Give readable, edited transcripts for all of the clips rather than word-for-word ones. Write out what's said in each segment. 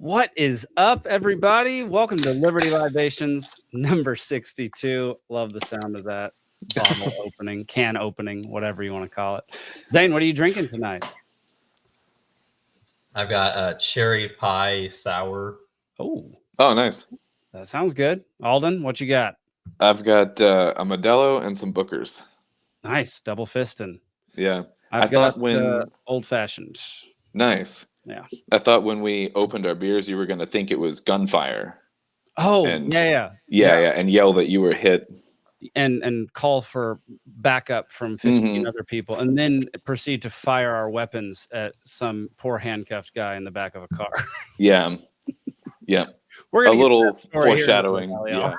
What is up, everybody? Welcome to Liberty Libations number 62. Love the sound of that bottle opening, can opening, whatever you want to call it. Zane, what are you drinking tonight? I've got a cherry pie sour. Oh, nice. That sounds good. Alden, what you got? I've got a Modelo and some Bookers. Nice, double fisting. Yeah, I've got old fashioned. Nice. Yeah, I thought when we opened our beers, you were going to think it was gunfire. Oh, and, yeah, and yell that you were hit. And call for backup from 15 other people, and then proceed to fire our weapons at some poor handcuffed guy in the back of a car. Yeah. We're gonna a little foreshadowing. Yeah.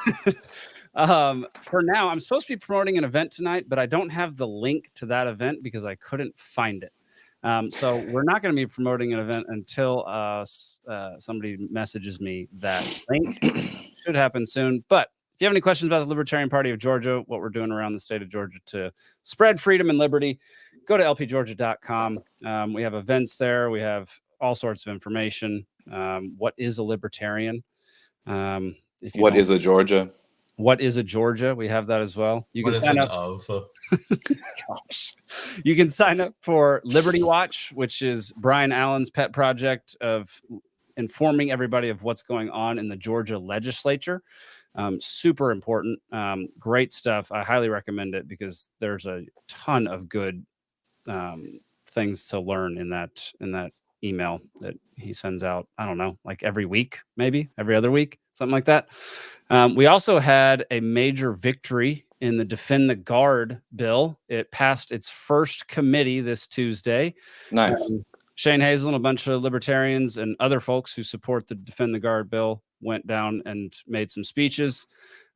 For now, I'm supposed to be promoting an event tonight, but I don't have the link to that event because I couldn't find it. So we're not going to be promoting an event until somebody messages me that link. Should happen soon. But if you have any questions about the Libertarian Party of Georgia, what we're doing around the state of Georgia to spread freedom and liberty, go to lpgeorgia.com. We have events there. We have all sorts of information. What is a libertarian? What is a Georgia? What is a Georgia? We have that as well. You can sign up. Gosh. You can sign up for Liberty Watch, which is Brian Allen's pet project of informing everybody of what's going on in the Georgia legislature. Super important. Great stuff. I highly recommend it because there's a ton of good things to learn in that email that he sends out. I don't know, like every week, maybe every other week, something like that. We also had a major victory in the Defend the Guard bill. It passed its first committee this Tuesday. Nice. Shane Hazel and a bunch of libertarians and other folks who support the Defend the Guard bill went down and made some speeches,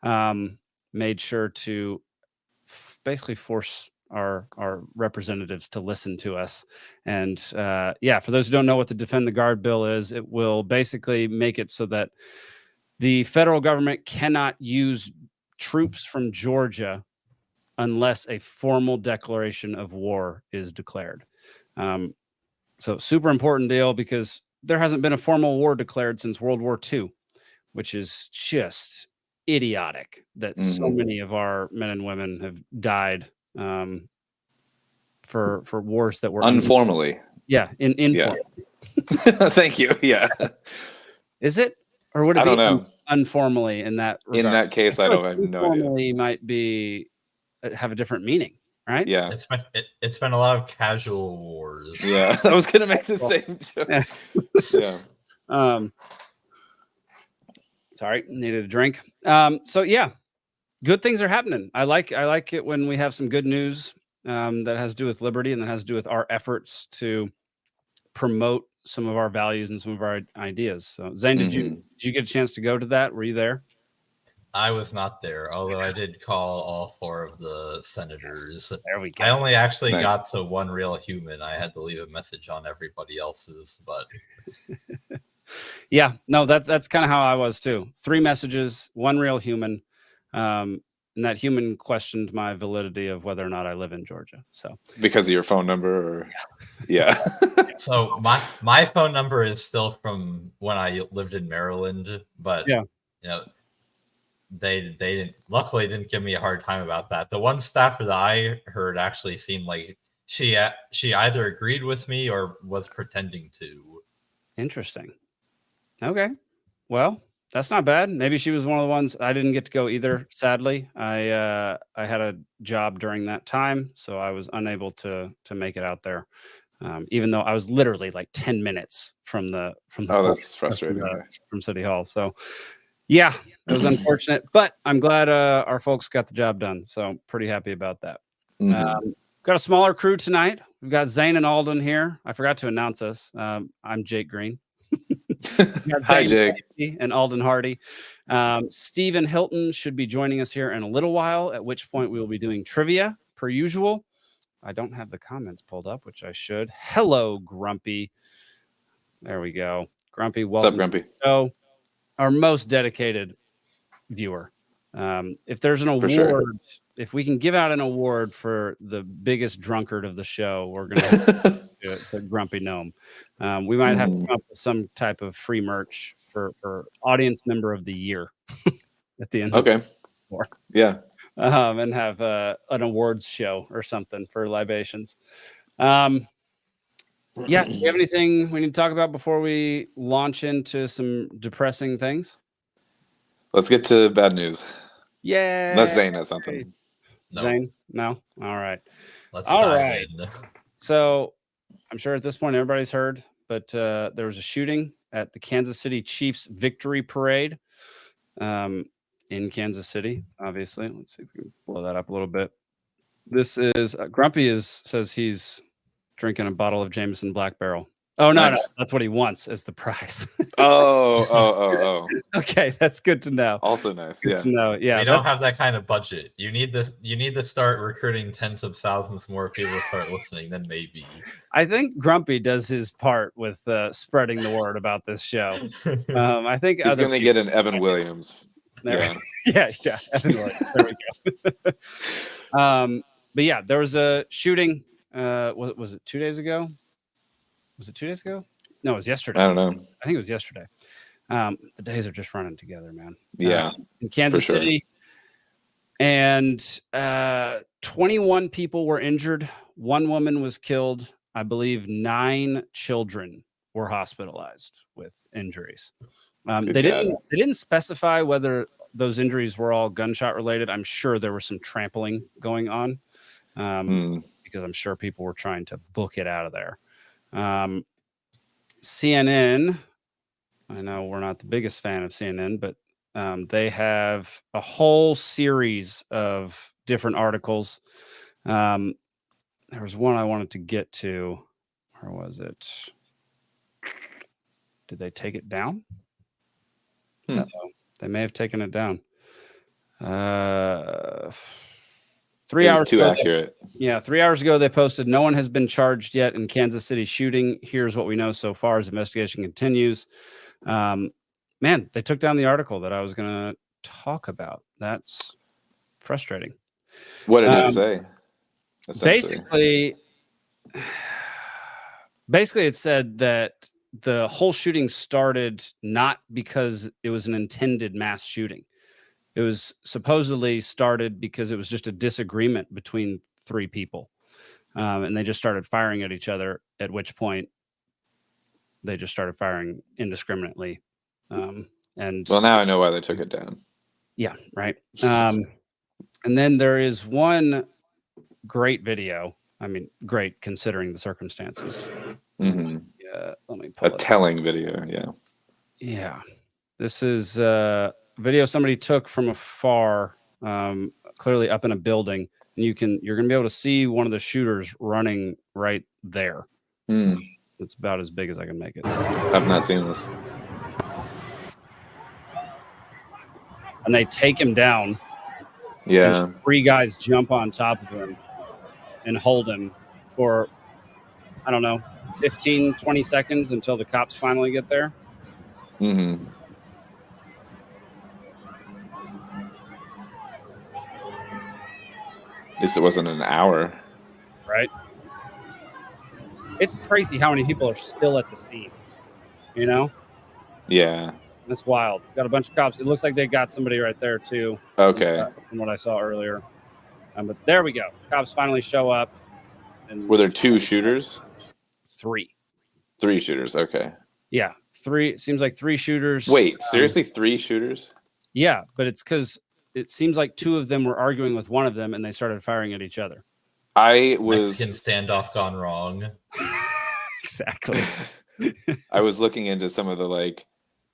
made sure to basically force our representatives to listen to us. And for those who don't know what the Defend the Guard bill is, it will basically make it so that the federal government cannot use troops from Georgia unless a formal declaration of war is declared. So super important deal because there hasn't been a formal war declared since World War II, which is just idiotic that so many of our men and women have died for wars that were informally. Informally. Thank you. Yeah. Is it? Or would it be know. Informally in that regard? In that case, I don't have no idea. Informally might be have a different meaning, right? Yeah. It's been a lot of casual wars. Yeah. I was gonna make the same joke. Yeah. Sorry, needed a drink. Good things are happening. I like it when we have some good news that has to do with liberty and that has to do with our efforts to promote some of our values and some of our ideas. So Zane, did you get a chance to go to that? Were you there? I was not there, although I did call all 4 of the senators. Yes, there we go. I only actually got to one real human. I had to leave a message on everybody else's, but yeah, no, that's kind of how I was too. 3 messages, one real human. And that human questioned my validity of whether or not I live in Georgia. So because of your phone number, or yeah. So my phone number is still from when I lived in Maryland, but they didn't, luckily didn't give me a hard time about that. The one staffer that I heard actually seemed like she either agreed with me or was pretending to. Interesting. Okay. Well, that's not bad. Maybe she was one of the ones. I didn't get to go either. Sadly, I had a job during that time, so I was unable to make it out there. Even though I was literally like 10 minutes from the that's frustrating from City Hall. So yeah, it was unfortunate, but I'm glad our folks got the job done. So pretty happy about that. Got a smaller crew tonight. We've got Zane and Alden here. I forgot to announce us. I'm Jake Green. Hi, Jake. And Alden Hardee. Stephen Hilton should be joining us here in a little while, at which point we will be doing trivia per usual. I don't have the comments pulled up, which I should. Hello, Grumpy. There we go. Grumpy, welcome. What's up, Grumpy? So, our most dedicated viewer. If there's an award, if we can give out an award for the biggest drunkard of the show, we're going to to Grumpy Gnome. We might have to come up with some type of free merch for audience member of the year at the end. Okay. Yeah. And have an awards show or something for Libations. Yeah. Do you have anything we need to talk about before we launch into some depressing things? Let's get to bad news. Yeah. Unless Zane has something. No. Zane? No? All right. Let's All dive right. in. So I'm sure at this point everybody's heard, but there was a shooting at the Kansas City Chiefs Victory Parade in Kansas City, obviously. Let's see if we can blow that up a little bit. This is Grumpy says he's drinking a bottle of Jameson Black Barrel. Oh, no, Nice. that's what he wants as the prize. Oh. Okay, that's good to know. Also nice. Good Yeah. to know. Yeah, We don't have that kind of budget. You need this. You need to start recruiting tens of thousands more people to start listening. Then maybe. I think Grumpy does his part with spreading the word about this show. I think He's going to get an Evan Williams. Yeah. Yeah. Evan Williams. There we go. But yeah, there was a shooting. Was it 2 days ago? Was it 2 days ago? No, it was yesterday. I don't know. I think it was yesterday. The days are just running together, man. Yeah. In Kansas sure. City. And 21 people were injured. One woman was killed. I believe 9 children were hospitalized with injuries. They didn't specify whether those injuries were all gunshot related. I'm sure there was some trampling going on because I'm sure people were trying to book it out of there. CNN, I know we're not the biggest fan of CNN, but they have a whole series of different articles. There was one I wanted to get to. Where was it? Did they take it down? They may have taken it down. 3 hours too ago, accurate. 3 hours ago, they posted, no one has been charged yet in Kansas City shooting. Here's what we know so far as investigation continues. Man, they took down the article that I was going to talk about. That's frustrating. What did it say? Basically, it said that the whole shooting started not because it was an intended mass shooting. It was supposedly started because it was just a disagreement between 3 people. And they just started firing at each other, at which point they just started firing indiscriminately. Well, now I know why they took it down. Yeah, right. And then there is one great video. I mean, great considering the circumstances. Mm-hmm. Yeah, let me pull a telling video. Yeah. Yeah. This is a video somebody took from afar, clearly up in a building, and you're going to be able to see one of the shooters running right there. It's about as big as I can make it. I've not seen this. And they take him down. Yeah. 3 guys jump on top of him and hold him for, I don't know, 15, 20 seconds until the cops finally get there. Mm-hmm. At least it wasn't an hour. Right? It's crazy how many people are still at the scene. You know? Yeah. That's wild. Got a bunch of cops. It looks like they got somebody right there, too. Okay. From what I saw earlier. But there we go. Cops finally show up. And were there 2 shooters? 3. 3 shooters. Okay. Yeah. 3. Seems like 3 shooters. Wait, seriously? 3 shooters? Yeah, but it's because it seems like 2 of them were arguing with one of them and they started firing at each other. Mexican standoff gone wrong. Exactly. I was looking into some of the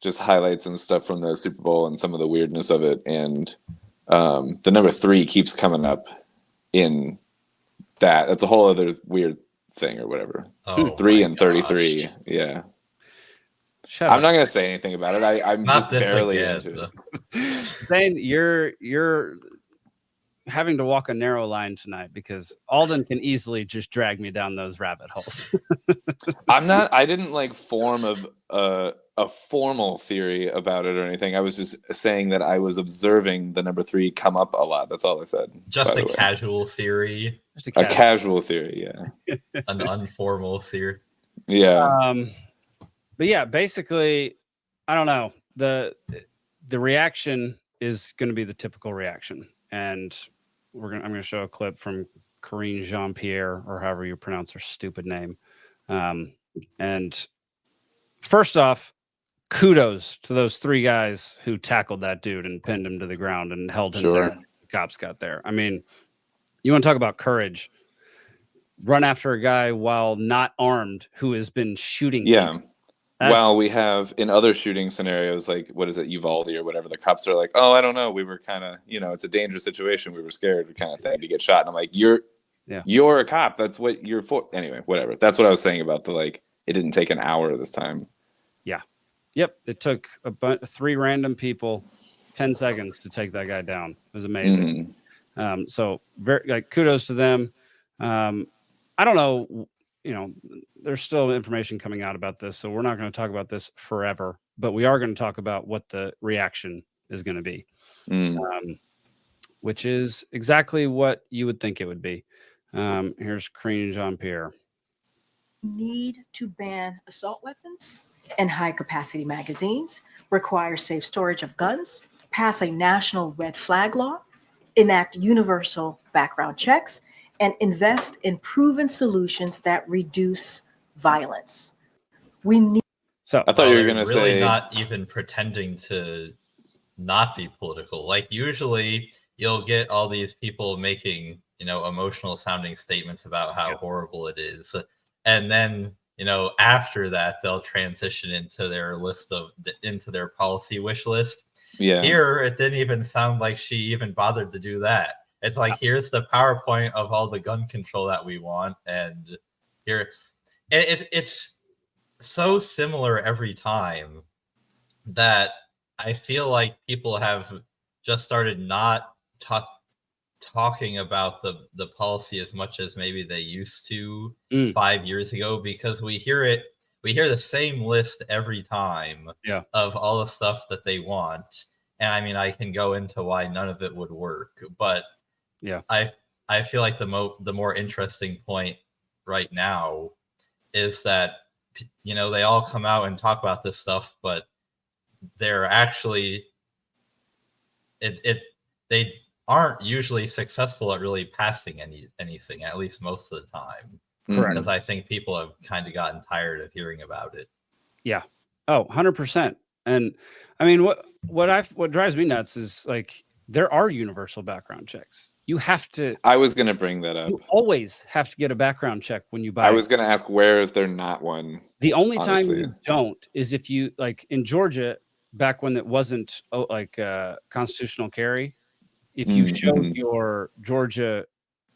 just highlights and stuff from the Super Bowl and some of the weirdness of it, and the number 3 keeps coming up in that. That's a whole other weird thing or whatever. 3 and 33. Gosh. Yeah. I'm not going to say anything about it. I'm just barely into it. Zane, you're having to walk a narrow line tonight because Alden can easily just drag me down those rabbit holes. I didn't form a a formal theory about it or anything. I was just saying that I was observing the number 3 come up a lot. That's all I said. Just a casual theory. Just A casual theory, yeah. An unformal theory. Yeah. But yeah, basically, I don't know. The reaction is going to be the typical reaction, and I'm going to show a clip from Corinne Jean-Pierre, or however you pronounce her stupid name. And first off, kudos to those 3 guys who tackled that dude and pinned him to the ground and held him there. The cops got there. I mean, you want to talk about courage? Run after a guy while not armed who has been shooting. Yeah. Well, we have in other shooting scenarios, like, what is it, Uvalde or whatever, the cops are like, oh, I don't know. We were kind of, it's a dangerous situation. We were scared kind of thing to get shot. And I'm like, you're a cop. That's what you're for. Anyway, whatever. That's what I was saying about it didn't take an hour this time. Yeah. Yep. It took 3 random people 10 seconds to take that guy down. It was amazing. So very kudos to them. I don't know, there's still information coming out about this, so we're not going to talk about this forever, but we are going to talk about what the reaction is going to be, which is exactly what you would think it would be. Here's Corinne Jean-Pierre. Need to ban assault weapons and high-capacity magazines, require safe storage of guns, pass a national red flag law, enact universal background checks, and invest in proven solutions that reduce violence. We need. So I thought you were going to really say not even pretending to not be political. Like usually, you'll get all these people making emotional sounding statements about how horrible it is, and then after that they'll transition into their into their policy wish list. Yeah. Here, it didn't even sound like she even bothered to do that. It's like, here's the PowerPoint of all the gun control that we want. And here, it's so similar every time that I feel like people have just started not talking about the policy as much as maybe they used to 5 years ago, because we hear the same list every time of all the stuff that they want. And I mean, I can go into why none of it would work, but I feel like the more interesting point right now is that they all come out and talk about this stuff, but they're actually they aren't usually successful at really passing anything, at least most of the time. Correct. Because I think people have kind of gotten tired of hearing about it. Yeah. Oh, 100%. And I mean, what drives me nuts is like, there are universal background checks. You have to. I was going to bring that up. You always have to get a background check when you buy. I was going to ask, where is there not one? The only time you don't is if you, like in Georgia, back when it wasn't constitutional carry. If you showed your Georgia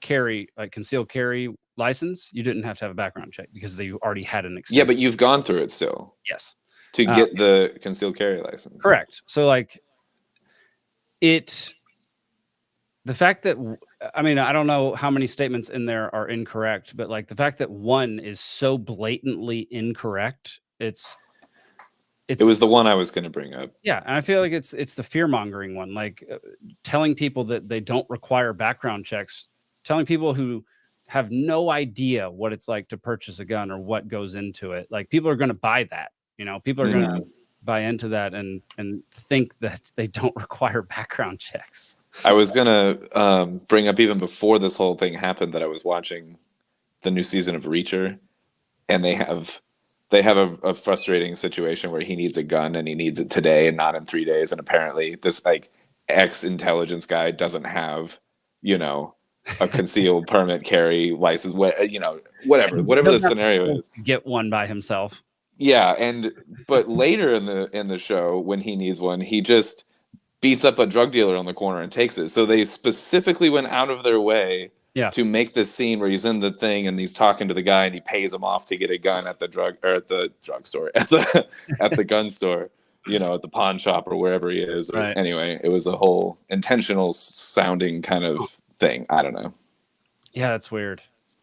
carry, like concealed carry license, you didn't have to have a background check because they already had an extension. Yeah, but you've gone through it still. Yes. To get the concealed carry license. Correct. So like the fact that, I mean, I don't know how many statements in there are incorrect, but like the fact that one is so blatantly incorrect, it was the one I was going to bring up. Yeah. And I feel like it's the fear mongering one, like telling people that they don't require background checks, telling people who have no idea what it's like to purchase a gun or what goes into it. Like people are going to buy that, people are going to buy into that and think that they don't require background checks. I was going to bring up even before this whole thing happened that I was watching the new season of Reacher, and they have a frustrating situation where he needs a gun and he needs it today and not in 3 days. And apparently this like ex-intelligence guy doesn't have, a concealed permit carry license, whatever the scenario is. Get one by himself. Yeah. But later in the show, when he needs one, he just beats up a drug dealer on the corner and takes it. So they specifically went out of their way to make this scene where he's in the thing and he's talking to the guy and he pays him off to get a gun at the drugstore, at the gun store, at the pawn shop or wherever he is. Right. Anyway, it was a whole intentional sounding kind of thing. I don't know. Yeah, that's weird.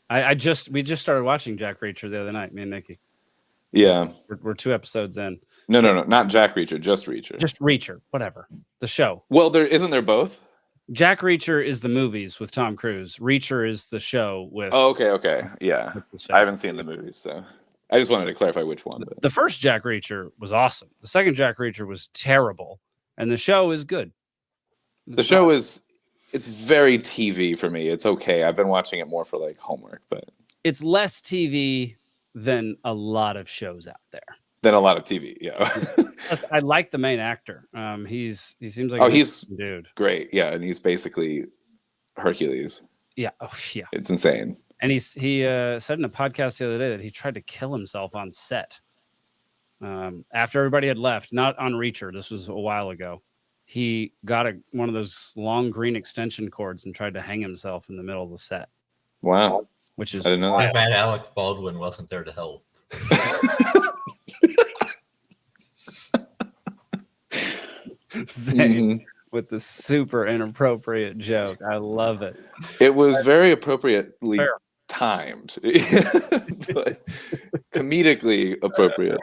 We just started watching Jack Reacher the other night, me and Nikki. Yeah. We're 2 episodes in. No, not Jack Reacher, just Reacher. Just Reacher, whatever. The show. Well, isn't there both? Jack Reacher is the movies with Tom Cruise. Reacher is the show with. Oh, okay, yeah. what's his face? I haven't seen the movies, so I just wanted to clarify which one. But. The first Jack Reacher was awesome. The second Jack Reacher was terrible, and the show is good. The show it's very TV for me. It's okay. I've been watching it more for like homework, but it's less TV than a lot of shows out there. Than a lot of TV, yeah. I like the main actor. He seems like he's dude. Great, yeah, and he's basically Hercules. Yeah, yeah. It's insane. And he said in a podcast the other day that he tried to kill himself on set after everybody had left. Not on Reacher. This was a while ago. He got one of those long green extension cords and tried to hang himself in the middle of the set. Wow, which is I didn't know Too that. bad Alex Baldwin wasn't there to help. Zane with the super inappropriate joke. I love it. It was very appropriately Fair. timed, but comedically appropriate.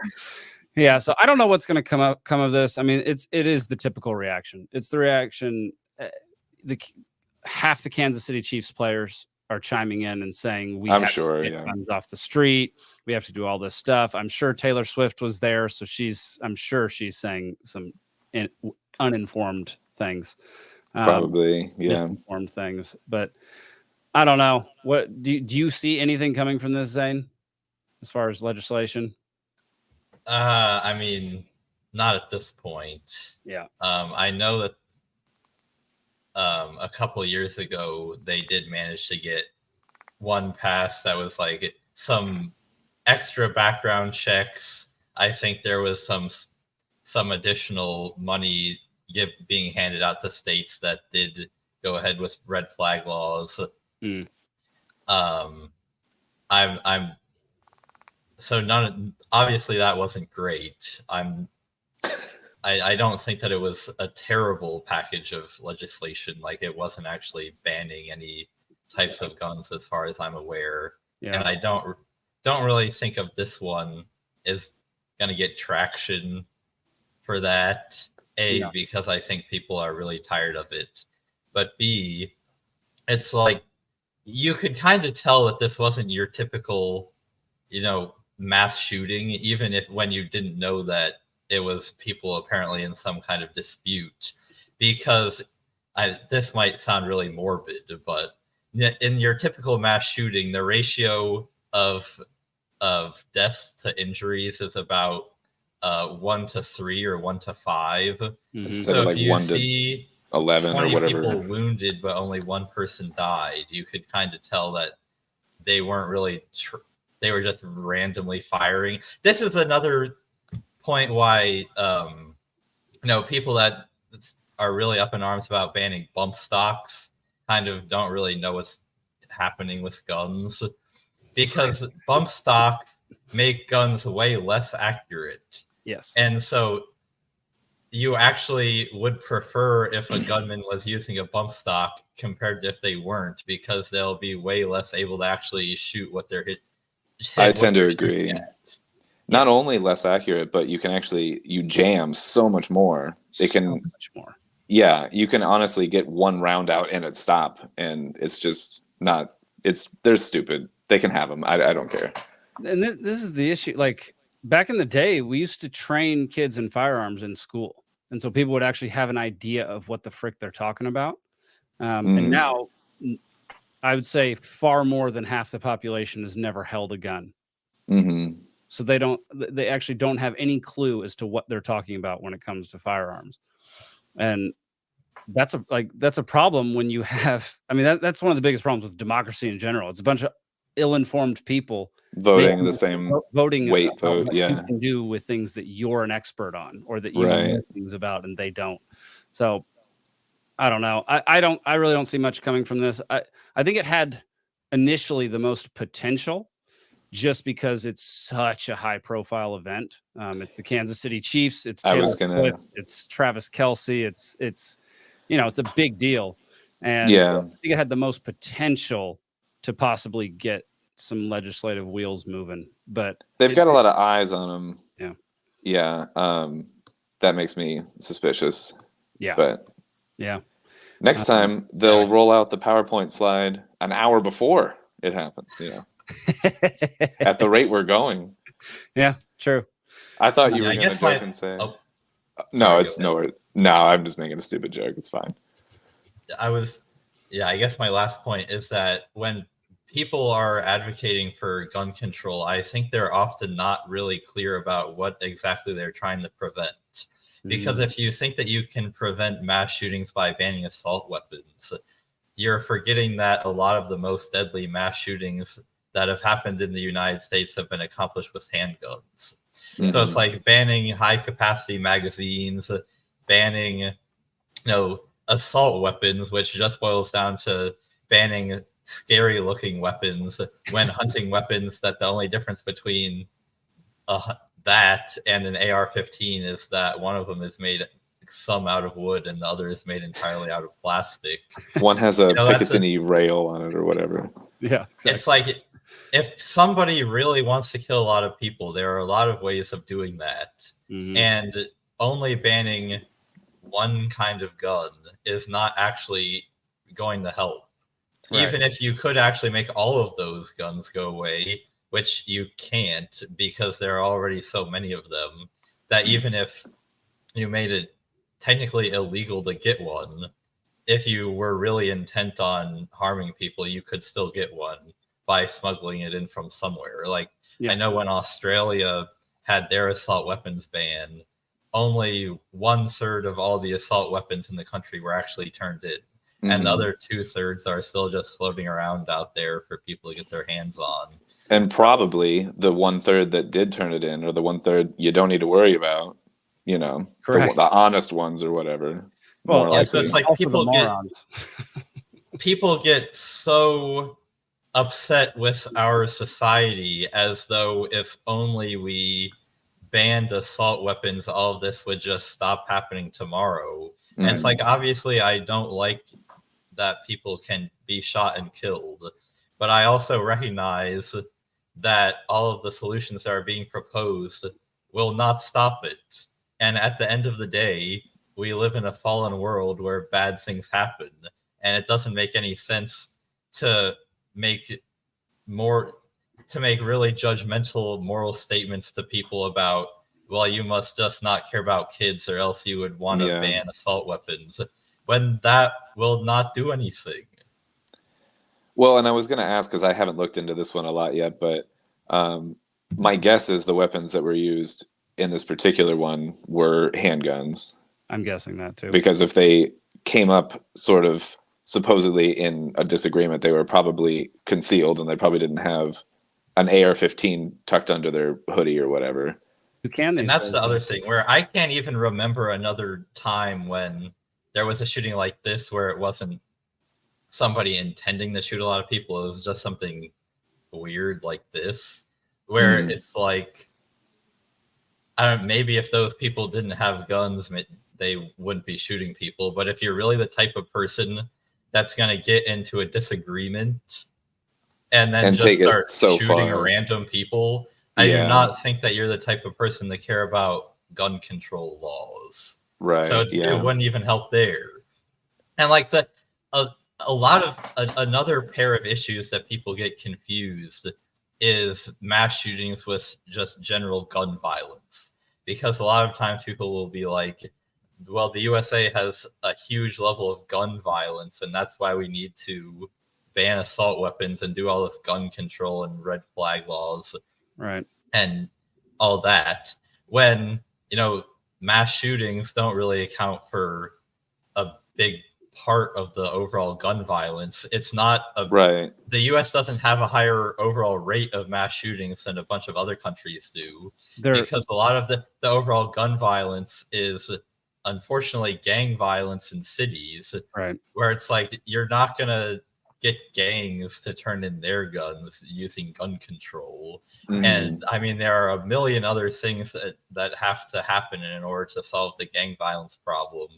Yeah, so I don't know what's going to come of this. I mean, it is the typical reaction. It's the reaction. Half the Kansas City Chiefs players are chiming in and saying we I'm have sure, to get yeah. guns off the street. We have to do all this stuff. I'm sure Taylor Swift was there, so I'm sure she's saying some uninformed things, Probably, yeah. misinformed things. But I don't know. What do you see anything coming from this, Zane, as far as legislation? I mean, not at this point. Yeah. I know that a couple of years ago they did manage to get one passed that was like some extra background checks. I think there was some additional money being handed out to states that did go ahead with red flag laws. I'm so obviously that wasn't great. I don't think that it was a terrible package of legislation. Like, it wasn't actually banning any types of guns as far as I'm aware. Yeah. And I don't really think of this one as going to get traction for that. A, Yeah. because I think people are really tired of it. But B, it's like you could kind of tell that this wasn't your typical, mass shooting, even if when you didn't know that it was people apparently in some kind of dispute. Because this might sound really morbid, but in your typical mass shooting, the ratio of deaths to injuries is about 1 to 3 or 1 to 5. Mhm. So like if you 1 to see 11 or 20 whatever. people wounded, but only one person died, you could kind of tell that they weren't really, they were just randomly firing. This is another point why, people that are really up in arms about banning bump stocks kind of don't really know what's happening with guns, because bump stocks make guns way less accurate. Yes. And so you actually would prefer if a gunman was using a bump stock compared to if they weren't, because they'll be way less able to actually shoot what they're hit. I tend to they're agree. shooting at. Not only less accurate, but you jam so much more. It So can, much more. yeah, you can honestly get one round out and it stop, and it's just not. They're stupid. They can have them. I don't care. And this is the issue. Like, back in the day, we used to train kids in firearms in school, and so people would actually have an idea of what the frick they're talking about. And now, I would say far more than half the population has never held a gun. Mm-hmm. So they actually don't have any clue as to what they're talking about when it comes to firearms. And that's a problem when you have, I mean, that's one of the biggest problems with democracy in general. It's a bunch of ill-informed people Voting the same voting weight about vote, what yeah. you can do with things that you're an expert on, or that you Right. know things about and they don't. So I don't know. I really don't see much coming from this. I think it had initially the most potential, just because it's such a high profile event. It's the Kansas City Chiefs. It's Taylor Swift, it's Travis Kelce. It's it's a big deal. And Yeah. I think it had the most potential to possibly get some legislative wheels moving. But They've got a lot of eyes on them. Yeah. Yeah, that makes me suspicious. Yeah. But Yeah. next time they'll roll out the PowerPoint slide an hour before it happens. At the rate we're going. Yeah, true. I thought you Yeah, were I going to guess joke my- and say, oh, no, sorry, it's go ahead. nowhere. No, I'm just making a stupid joke. It's fine. I guess my last point is that when people are advocating for gun control, I think they're often not really clear about what exactly they're trying to prevent. Because if you think that you can prevent mass shootings by banning assault weapons, you're forgetting that a lot of the most deadly mass shootings that have happened in the United States have been accomplished with handguns. Mm-hmm. So it's like banning high capacity magazines, banning, assault weapons, which just boils down to banning scary looking weapons when hunting weapons that the only difference between that and an AR-15 is that one of them is made some out of wood and the other is made entirely out of plastic. One has a that's Picatinny rail on it or whatever. Yeah, exactly. It's like if somebody really wants to kill a lot of people, there are a lot of ways of doing that. Mhm. And only banning one kind of gun is not actually going to help. Right. Even if you could actually make all of those guns go away, which you can't because there are already so many of them, that even if you made it technically illegal to get one, if you were really intent on harming people, you could still get one by smuggling it in from somewhere. Like, Yeah. I know when Australia had their assault weapons ban, only 1/3 of all the assault weapons in the country were actually turned in. And the Mhm. other 2/3 are still just floating around out there for people to get their hands on. And probably the 1/3 that did turn it in, or the 1/3 you don't need to worry about, Correct. the honest ones or whatever. Well, more yeah, so likely. it's like Also the people get so upset with our society as though if only we banned assault weapons, all of this would just stop happening tomorrow. And it's like, obviously, I don't like that people can be shot and killed, but I also recognize that all of the solutions that are being proposed will not stop it. And at the end of the day, we live in a fallen world where bad things happen, and it doesn't make any sense to make really judgmental moral statements to people about, well, you must just not care about kids or else you would want to ban assault weapons, when that will not do anything. Well, and I was going to ask, because I haven't looked into this one a lot yet, but my guess is the weapons that were used in this particular one were handguns. I'm guessing that too. Because if they came up sort of supposedly in a disagreement, they were probably concealed and they probably didn't have an AR-15 tucked under their hoodie or whatever. And that's the other thing, where I can't even remember another time when there was a shooting like this where it wasn't somebody intending to shoot a lot of people. It was just something weird like this, where it's like, I don't know, maybe if those people didn't have guns, they wouldn't be shooting people. But if you're really the type of person that's going to get into a disagreement and then just start shooting random people, I do not think that you're the type of person to care about gun control laws. Right. So it wouldn't even help there. And like a lot of another pair of issues that people get confused is mass shootings with just general gun violence. Because a lot of times people will be like, well, the USA has a huge level of gun violence, and that's why we need to ban assault weapons and do all this gun control and red flag laws. Right. And all that, when, mass shootings don't really account for a big part of the overall gun violence. It's not the US doesn't have a higher overall rate of mass shootings than a bunch of other countries do, because a lot of the overall gun violence is unfortunately gang violence in cities, right, where it's like you're not gonna get gangs to turn in their guns using gun control. And I mean, there are a million other things that have to happen in order to solve the gang violence problem,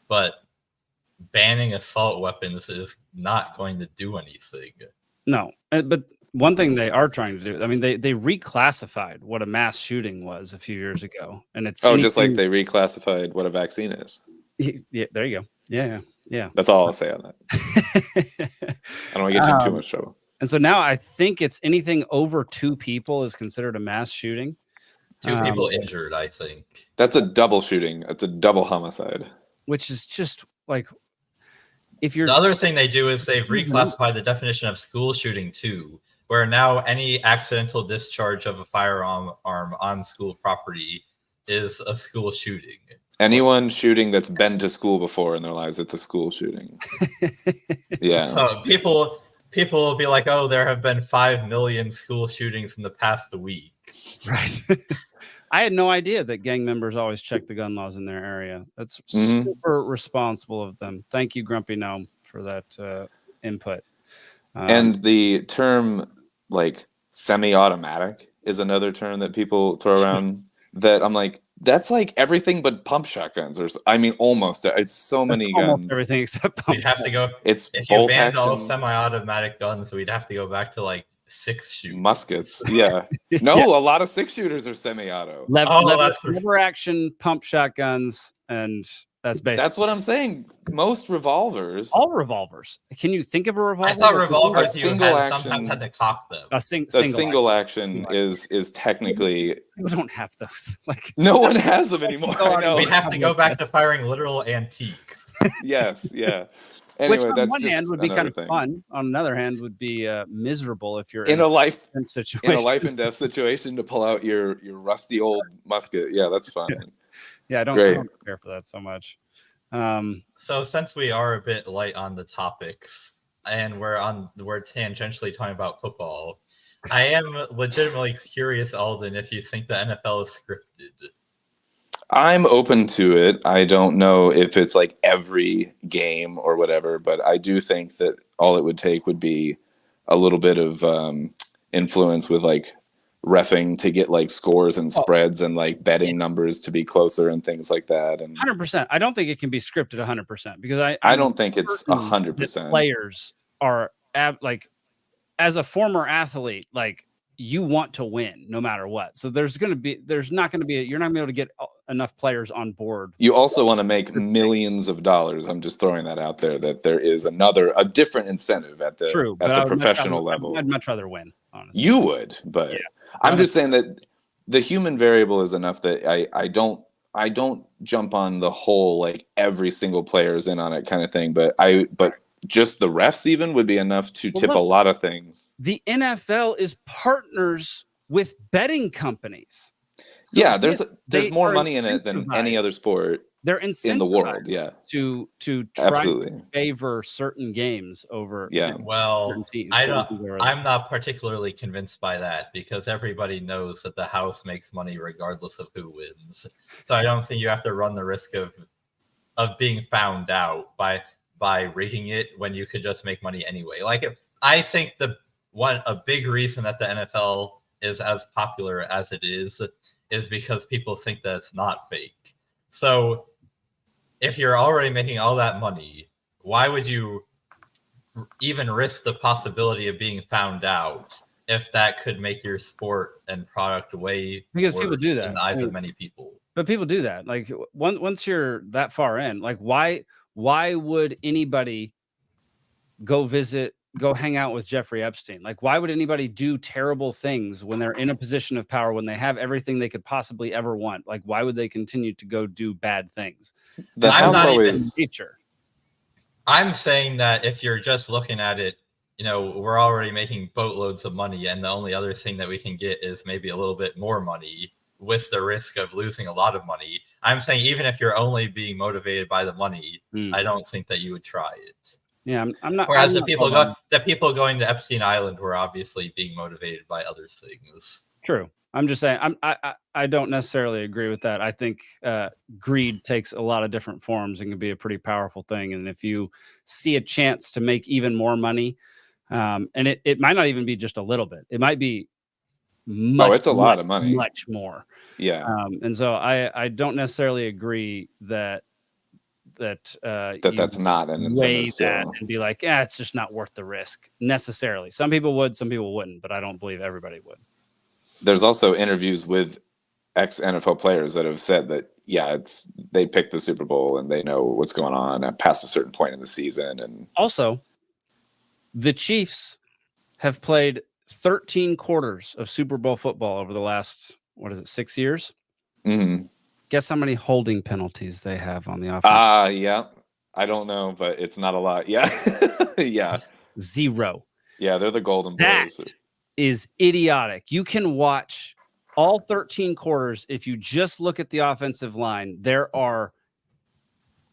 but banning assault weapons is not going to do anything. No, but one thing they are trying to do, I mean, they reclassified what a mass shooting was a few years ago, and it's just like they reclassified what a vaccine is. Yeah, there you go. Yeah. That's all I'll say on that. I don't want to get you in too much trouble. And so now I think it's anything over 2 people is considered a mass shooting. 2 people injured, I think. That's a double shooting. That's a double homicide. Which is just like, if you're... The other thing they do is they've reclassified the definition of school shooting too, where now any accidental discharge of a firearm on school property is a school shooting. Anyone shooting that's been to school before in their lives, it's a school shooting. Yeah. So people will be like, oh, there have been 5 million school shootings in the past week. Right. I had no idea that gang members always check the gun laws in their area. That's super responsible of them. Thank you, Grumpy Gnome, for that input. And the term like semi-automatic is another term that people throw around that I'm like, that's like everything but pump shotguns. Almost. It's so many guns. Everything except pump. We'd have to go. It's if you bolt banned all action semi-automatic guns, we'd have to go back to like 6 shooters. muskets. Yeah. No, a lot of 6 shooters are semi-auto. Lever action pump shotguns, and that's basically. That's what I'm saying. Most revolvers. All revolvers. Can you think of a revolver? I thought revolvers sometimes had to cock them. A single action is technically. People don't have those. Like, no one has them anymore. I know. We'd have to go back to firing literal antiques. Yes. Yeah. Anyway, which on that's one hand would be kind of thing. fun. On another hand, would be miserable if you're in a life situation. In a life and death situation to pull out your rusty old musket. Yeah, that's fun. Yeah, I don't care for that so much. So since we are a bit light on the topics and we're tangentially talking about football, I am legitimately curious, Alden, if you think the NFL is scripted. I'm open to it. I don't know if it's like every game or whatever, but I do think that all it would take would be a little bit of influence with like reffing to get like scores and spreads and like betting numbers to be closer and things like that. And 100%. I don't think it can be scripted 100% because I don't think it's 100%. Players are like, as a former athlete, like, you want to win no matter what. So you're not going to be able to get enough players on board. You also want to make millions of dollars. I'm just throwing that out there, that there is a different incentive at the professional level. I'd much rather win, honestly. You would, but yeah. I'm just saying that the human variable is enough that I don't jump on the whole, like every single player's in on it kind of thing, but just the refs even would be enough to tip a lot of things. The NFL is partners with betting companies. So yeah, there's more money in it than any other sport in the world. Yeah, to try to favor certain games over. Yeah, well, I'm not particularly convinced by that because everybody knows that the house makes money regardless of who wins. So I don't think you have to run the risk of being found out by rigging it when you could just make money anyway. Like, I think a big reason that the NFL is as popular as it is because people think that it's not fake. So if you're already making all that money, why would you even risk the possibility of being found out if that could make your sport and product way because worse people do that in the eyes of many people? But people do that. Like, once you're that far in, like, why would anybody go hang out with Jeffrey Epstein? Like, why would anybody do terrible things when they're in a position of power, when they have everything they could possibly ever want? Like, why would they continue to go do bad things? I'm saying that if you're just looking at it, we're already making boatloads of money, and the only other thing that we can get is maybe a little bit more money with the risk of losing a lot of money. I'm saying even if you're only being motivated by the money, I don't think that you would try it. Yeah, I'm not. Whereas the people going to Epstein Island were obviously being motivated by other things. True. I'm just saying. I don't necessarily agree with that. I think greed takes a lot of different forms and can be a pretty powerful thing. And if you see a chance to make even more money, and it might not even be just a little bit. It might be it's a lot of money, much more. Yeah. And so I don't necessarily agree that that that's not an weigh incentive that still. and be like, yeah, it's just not worth the risk necessarily. Some people would, some people wouldn't, but I don't believe everybody would. There's also interviews with ex-NFL players that have said that, they picked the Super Bowl and they know what's going on past a certain point in the season. And also, the Chiefs have played 13 quarters of Super Bowl football over the last, 6 years? Mm-hmm. Guess how many holding penalties they have on the offense? Yeah. I don't know, but it's not a lot. Yeah. Yeah. 0. Yeah, they're the Golden That Boys. is idiotic. You can watch all 13 quarters. If you just look at the offensive line, there are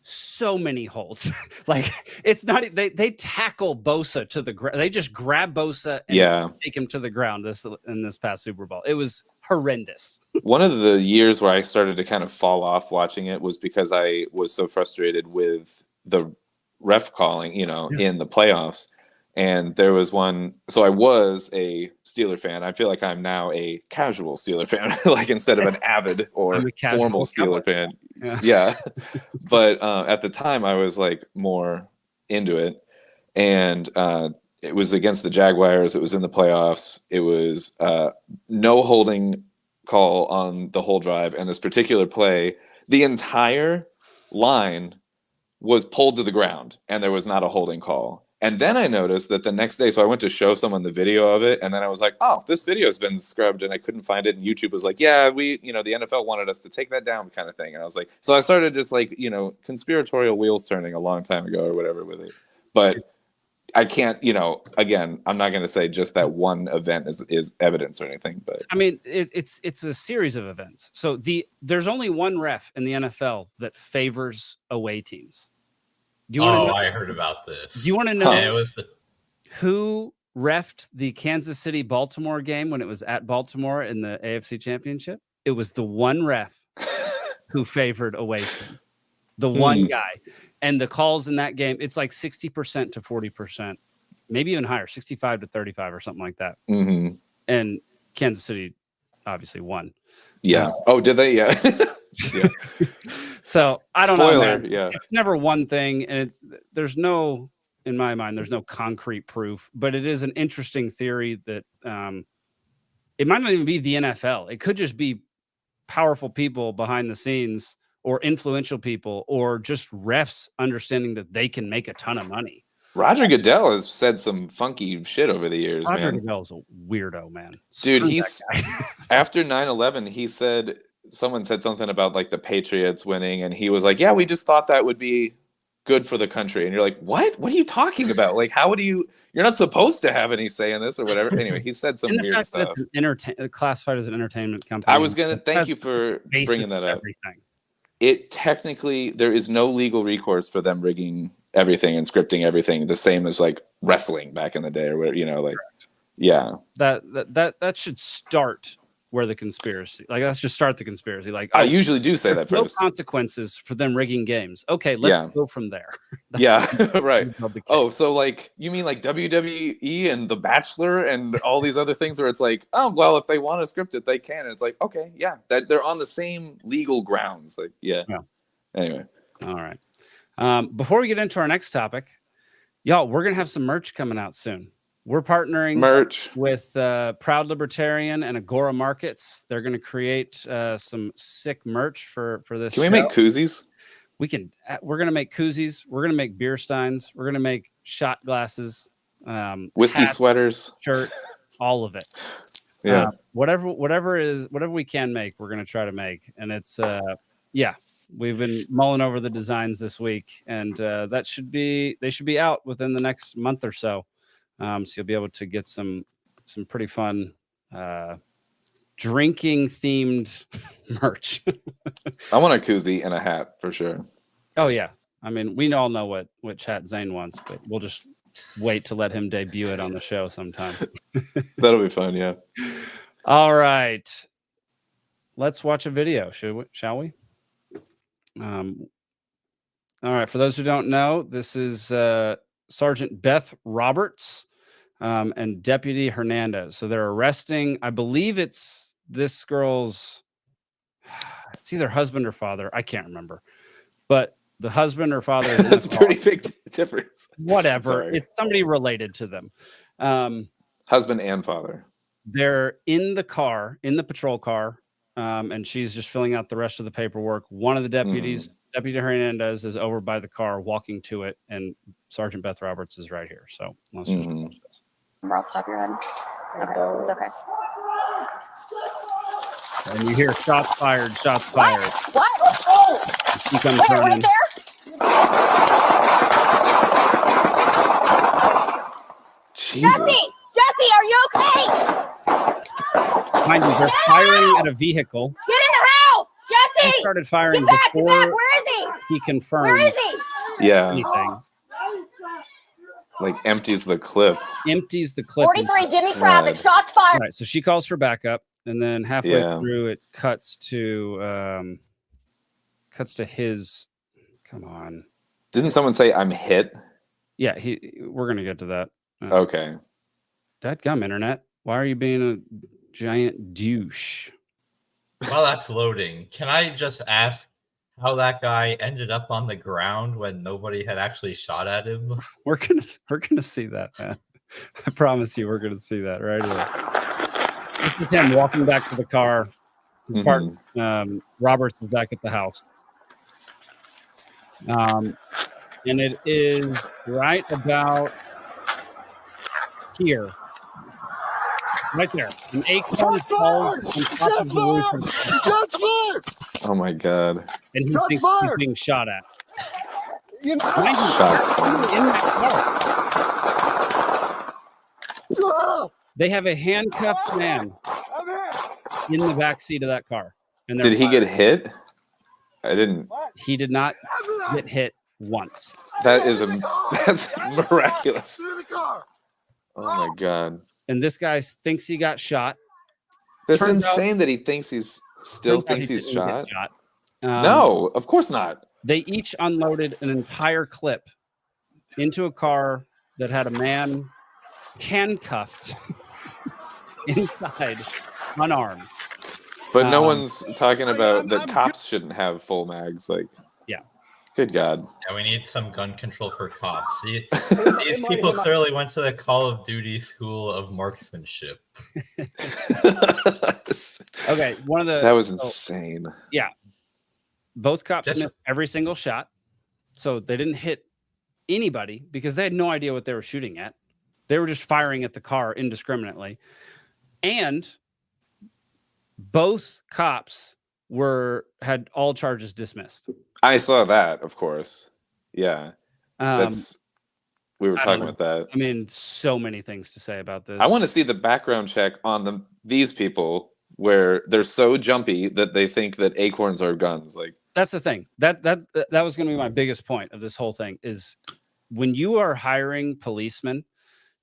so many holes. Like, it's not, they tackle Bosa to the ground. They just grab Bosa and take him to the ground in this past Super Bowl. It was horrendous. One of the years where I started to kind of fall off watching it was because I was so frustrated with the ref calling, in the playoffs. And there was one, so I was a Steeler fan. I feel like I'm now a casual Steeler fan, like instead of an avid or formal Steeler fan. Yeah. But at the time I was like more into it. And it was against the Jaguars. It was in the playoffs. It was no holding call on the whole drive. And this particular play, the entire line was pulled to the ground and there was not a holding call. And then I noticed that the next day, so I went to show someone the video of it, and then I was like, oh, this video has been scrubbed, and I couldn't find it. And YouTube was like, yeah, the NFL wanted us to take that down kind of thing. And I was like, so I started just like, conspiratorial wheels turning a long time ago or whatever with it. But I can't, again, I'm not going to say just that one event is evidence or anything. But I mean, it's a series of events. So there's only one ref in the NFL that favors away teams. Do you want to know? I heard about this. Do you want to know it was who reffed the Kansas City Baltimore game when it was at Baltimore in the AFC Championship? It was the one ref who favored away teams. The one guy. And the calls in that game, it's like 60% to 40%, maybe even higher, 65 to 35 or something like that. Mm-hmm. And Kansas City obviously won. Yeah. Did they? Yeah. Yeah. So I don't know. Man. Yeah. It's never one thing, and in my mind, there's no concrete proof, but it is an interesting theory that it might not even be the NFL. It could just be powerful people behind the scenes or influential people or just refs understanding that they can make a ton of money. Roger Goodell has said some funky shit over the years, Roger man. Goodell's a weirdo, man. Dude, he's after 9/11, he said someone said something about like the Patriots winning, and he was like, yeah, we just thought that would be good for the country. And you're like, what are you talking about? Like, how would you're not supposed to have any say in this or whatever. Anyway, he said some weird stuff. Classified as an entertainment company. I was going to thank you for bringing that up. Everything. It technically, there is no legal recourse for them rigging everything and scripting everything the same as like wrestling back in the day or where, Correct. Yeah. That should start where the conspiracy, like, let's just start the conspiracy. Like, I usually do say that no first. consequences for them rigging games. Okay, let's go from there. Yeah, right. Oh, so like you mean like WWE and The Bachelor and all these other things where it's like, oh well, if they want to script it, they can. And it's like, okay, yeah, that they're on the same legal grounds. Like, yeah. Anyway, all right. Before we get into our next topic, y'all, we're gonna have some merch coming out soon. We're partnering with Proud Libertarian and Agora Markets. They're going to create some sick merch for this. Can we make koozies? We can. We're going to make koozies. We're going to make beer steins. We're going to make shot glasses, whiskey hats, sweaters, shirt, all of it. Yeah. Whatever we can make, we're going to try to make. And it's we've been mulling over the designs this week, and they should be out within the next month or so. So you'll be able to get some pretty fun drinking themed merch. I want a koozie and a hat for sure. Oh yeah. I mean, we all know what hat Zane wants, but we'll just wait to let him debut it on the show sometime. That'll be fun. Yeah. All right. Let's watch a video. Shall we? All right. For those who don't know, this is, Sergeant Beth Roberts and Deputy Hernandez. So they're arresting, I believe it's this girl's, it's either husband or father. I can't remember. But the husband or father is in That's the a pretty car. big difference. Whatever. Sorry. It's somebody related to them. Husband and father. They're in the car, in the patrol car, and she's just filling out the rest of the paperwork. One of the deputies, Deputy Hernandez, is over by the car walking to it, and Sergeant Beth Roberts is right here. So let's just watch this. Off the top of your head. Okay, it's okay. And you hear shots fired, shots fired. What? Oh! She comes Wait, running. right there? Jesus. Jesse, are you okay? Mind you, they're firing at a vehicle. Get in the house! He Jesse! started firing Get back! before Where is he? he confirmed Where is he? Yeah. anything. Like empties the clip. Empties the clip. 43, give me traffic. Right. Shots All fired. right, so she calls for backup, and then halfway Yeah. through it cuts to his. Come on. Didn't someone say I'm hit? Yeah, we're gonna get to that. Okay. Dadgum internet. Why are you being a giant douche? While that's loading, can I just ask how that guy ended up on the ground when nobody had actually shot at him? We're gonna see that, man. I promise you, we're gonna see that right here. This is him walking back to the car. His partner, Roberts, is back at the house. And it is right about here. Right there. An acorn falls on top of the roof. Oh my god. And he thinks he's being shot at. Shots fired. In that car. They have a handcuffed man in the back seat of that car. And Did he get hit? I didn't. He did not get hit once. That's miraculous. Oh my god. And this guy thinks he got shot. That's Turns out- insane that he thinks he's still Turns out thinks he he's didn't get shot. shot. No, of course not. They each unloaded an entire clip into a car that had a man handcuffed inside, unarmed. But no one's talking about that cops shouldn't have full mags. Like, Yeah. Good God. Yeah, we need some gun control for cops. See, these people clearly went to the Call of Duty school of marksmanship. Okay, one of the That was insane. both cops That's- missed every single shot, so they didn't hit anybody because they had no idea what they were shooting at. They were just firing at the car indiscriminately, and both cops had all charges dismissed. I saw that, of course. Yeah. We We were I talking don't about that. I mean, so many things to say about this. I want to see the background check on these people where they're so jumpy that they think that acorns are guns. Like, That's the thing. That was going to be my biggest point of this whole thing is when you are hiring policemen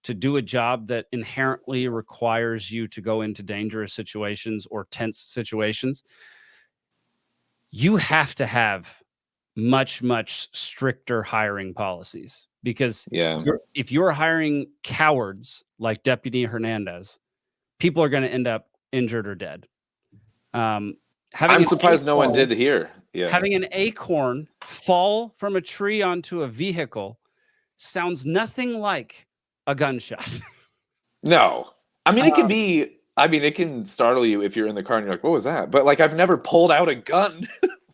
to do a job that inherently requires you to go into dangerous situations or tense situations, you have to have much, much stricter hiring policies because yeah. if you're hiring cowards like Deputy Hernandez, people are going to end up injured or dead. I'm surprised no one did here. Yeah. Having an acorn fall from a tree onto a vehicle sounds nothing like a gunshot. No. I mean, it can startle you if you're in the car and you're like, what was that? But like, I've never pulled out a gun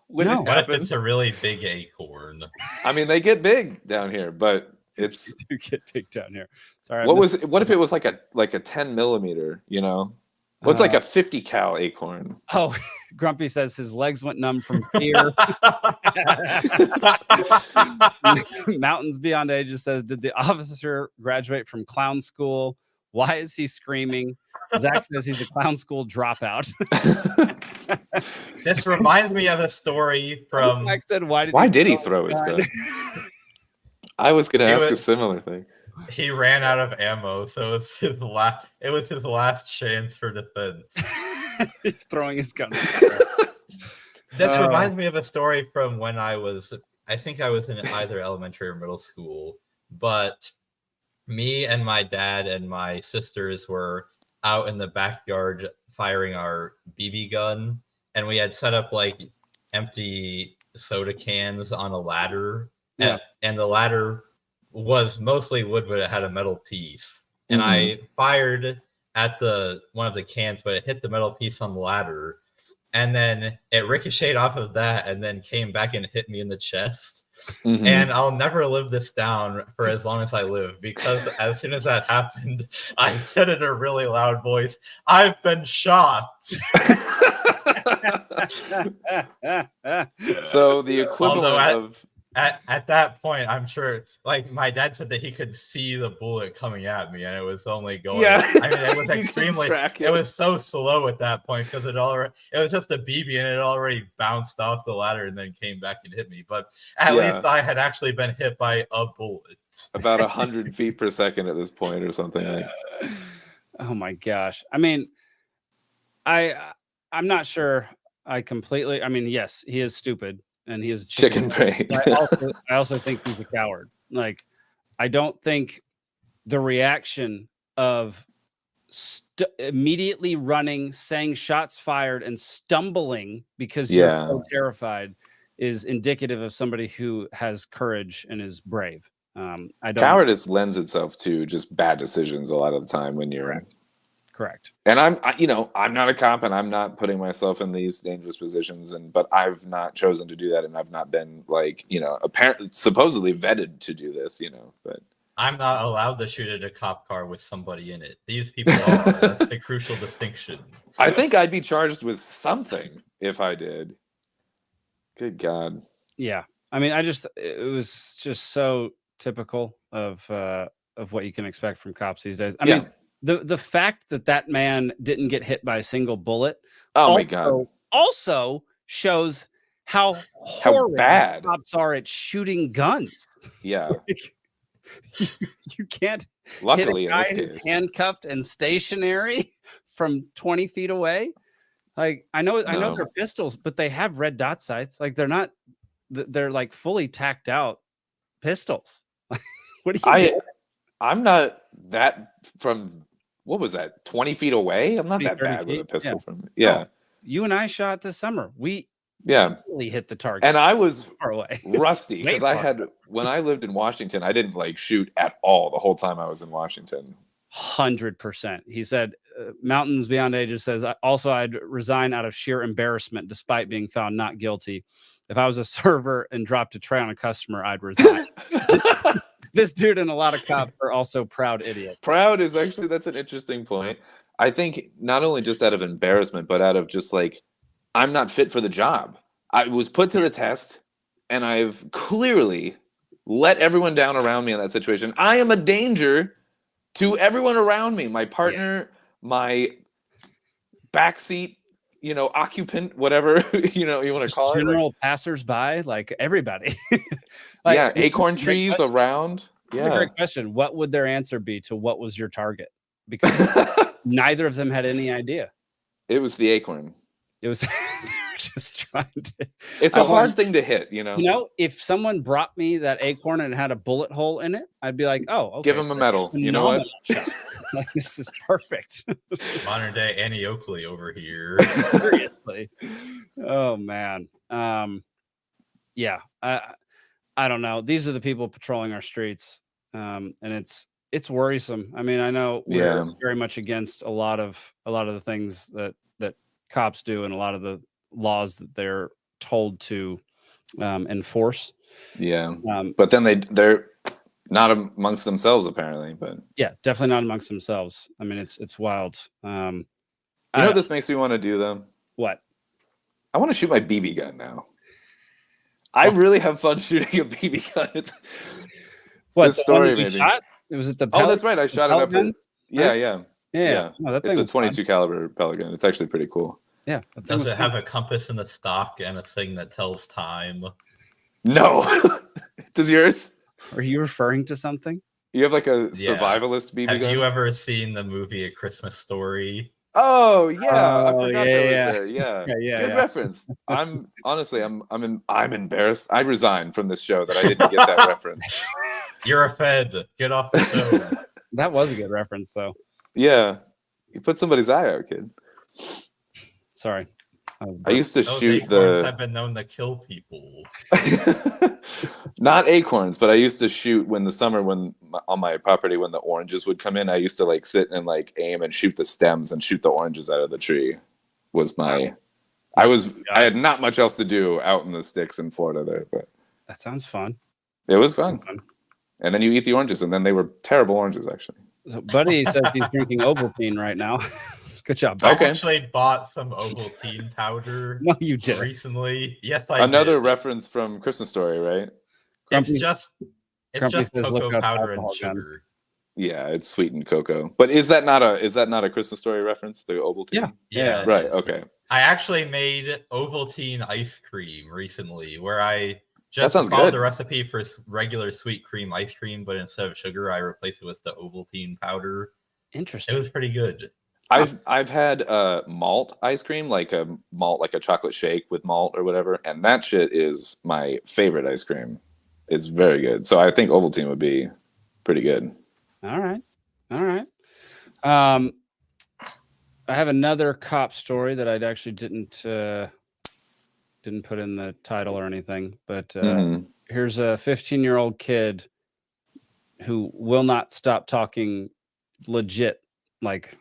when No. it What if happens. it's a really big acorn? I mean, they get big down here, but it's You get big down here. Sorry. what if it was like a 10 millimeter, you know? What's like a 50 cal acorn? Oh, Grumpy says his legs went numb from fear. Mountains Beyond Ages says, did the officer graduate from clown school? Why is he screaming? Zach says he's a clown school dropout. This reminds me of a story from. Zach said, why did he throw his gun? I was going to ask a similar thing. He ran out of ammo, so it's his last. It was his last chance for defense. Throwing his gun. This reminds me of a story from when I think I was in either elementary or middle school, but me and my dad and my sisters were out in the backyard firing our BB gun, and we had set up like empty soda cans on a ladder. Yeah. And the ladder was mostly wood, but it had a metal piece. And I fired at one of the cans, but it hit the metal piece on the ladder. And then it ricocheted off of that and then came back and hit me in the chest. And I'll never live this down for as long as I live, because as soon as that happened, I said in a really loud voice, "I've been shot." So the equivalent of at that point, I'm sure, like, my dad said that he could see the bullet coming at me, and it was only going. Yeah. I mean, it was extremely. It was so slow at that point because it was just a BB, and it already bounced off the ladder and then came back and hit me. But at least I had actually been hit by a bullet. About 100 feet per second at this point, or something like. Oh my gosh! I mean, I'm not sure. I mean, yes, he is stupid. And he is chicken brain. I also think he's a coward. Like, I don't think the reaction of immediately running, saying shots fired, and stumbling because you're so terrified is indicative of somebody who has courage and is brave. Cowardice lends itself to just bad decisions a lot of the time when you're correct. And I'm not a cop, and I'm not putting myself in these dangerous positions, but I've not chosen to do that, and I've not been apparently supposedly vetted to do this, but I'm not allowed to shoot at a cop car with somebody in it. These people are. That's the crucial distinction. I think I'd be charged with something if I did. Good God. Yeah. I mean, it was just so typical of what you can expect from cops these days. I mean, the fact that man didn't get hit by a single bullet. My God. Also shows how bad cops are at shooting guns. Yeah. You can't. Luckily, hit a guy in this who's case, handcuffed and stationary from 20 feet away. Like, I know they're pistols, but they have red dot sights. Like, they're like fully tacked out pistols. What do you do? I'm not that from. What was that? 20 feet away? I'm not that bad with a pistol from. Yeah. No, you and I shot this summer. We really hit the target. And I was far away. Rusty because when I lived in Washington, I didn't shoot at all the whole time I was in Washington. 100%. He said, Mountains Beyond Ages says, I'd resign out of sheer embarrassment despite being found not guilty. If I was a server and dropped a tray on a customer, I'd resign. This dude and a lot of cops are also proud idiots. Proud is that's an interesting point. I think not only just out of embarrassment, but out of just I'm not fit for the job. I was put to the test, and I've clearly let everyone down around me in that situation. I am a danger to everyone around me. My partner, my backseat, occupant, whatever, you want to call it. General passersby, everybody. Acorn trees around. It's a great question. What would their answer be to what was your target? Because neither of them had any idea. It was the acorn. It was just trying to. It's a hard thing to hit, if someone brought me that acorn and it had a bullet hole in it, I'd be like, oh, okay. Give him a medal. You know what? This is perfect. Modern day Annie Oakley over here. Seriously. Oh man. Yeah. I don't know. These are the people patrolling our streets. And it's worrisome. I mean, I know we're very much against a lot of the things that cops do and a lot of the laws that they're told to enforce. Yeah. But then they're not amongst themselves apparently, but definitely not amongst themselves. I mean, it's wild. You know what this makes me want to do though? What? I want to shoot my BB gun now. I really have fun shooting a BB gun. It's what the story maybe. Shot? It was at the that's right. I shot it up. Yeah. No, that thing it's a 22 caliber pellet gun. It's actually pretty cool. Yeah. Does it have a compass in the stock and a thing that tells time? No. Does yours? Are you referring to something? You have a survivalist BB gun? Have you ever seen the movie A Christmas Story? Oh yeah, I forgot that was there. Yeah. Good reference. I'm embarrassed. I resigned from this show that I didn't get that reference. You're a fed. Get off the show. That was a good reference, though. Yeah, you put somebody's eye out, kid. Sorry. Oh, I used to Those shoot acorns the have been known to kill people. not acorns, but I used to shoot when the summer on my property when the oranges would come in. I used to like sit and like aim and shoot the stems and shoot the oranges out of the tree. Was my I had not much else to do out in the sticks in Florida there, but that sounds fun. it was fun. And then you eat the oranges, and then they were terrible oranges actually. So Buddy says he's drinking Ovaltine right now. Good job, I Buddy. actually bought some Ovaltine powder No, you did. recently. Yes, I Another did. reference from Christmas Story, right? It's Grumpy- just Grumpy says, "Look cocoa up powder and alcohol gun." sugar. Yeah, it's sweetened cocoa. But is that not a Christmas Story reference? The Ovaltine? Yeah. Yeah, it Right. is. Okay. I actually made Ovaltine ice cream recently, where I just sounds followed good. the recipe for regular sweet cream ice cream, but instead of sugar, I replaced it with the Ovaltine powder. It Interesting. was pretty good. I've had malt ice cream, like a chocolate shake with malt or whatever, and that shit is my favorite ice cream. It's very good. So I think Ovaltine would be pretty good. All right. I have another cop story that I actually didn't put in the title or anything, but here's a 15-year-old kid who will not stop talking legit like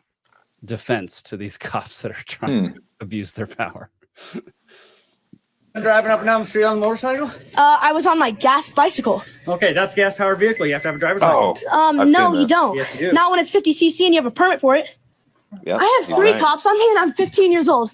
defense to these cops that are trying to abuse their power. Driving up and down the street on the motorcycle? I was on my gas bicycle. Okay, that's a gas-powered vehicle. You have to have a driver's Oh, license. I've No, seen you this. don't. Yes, you do. Not when it's 50cc and you have a permit for it. Yep, I have he's 3 right. cops on me and I'm 15 years old.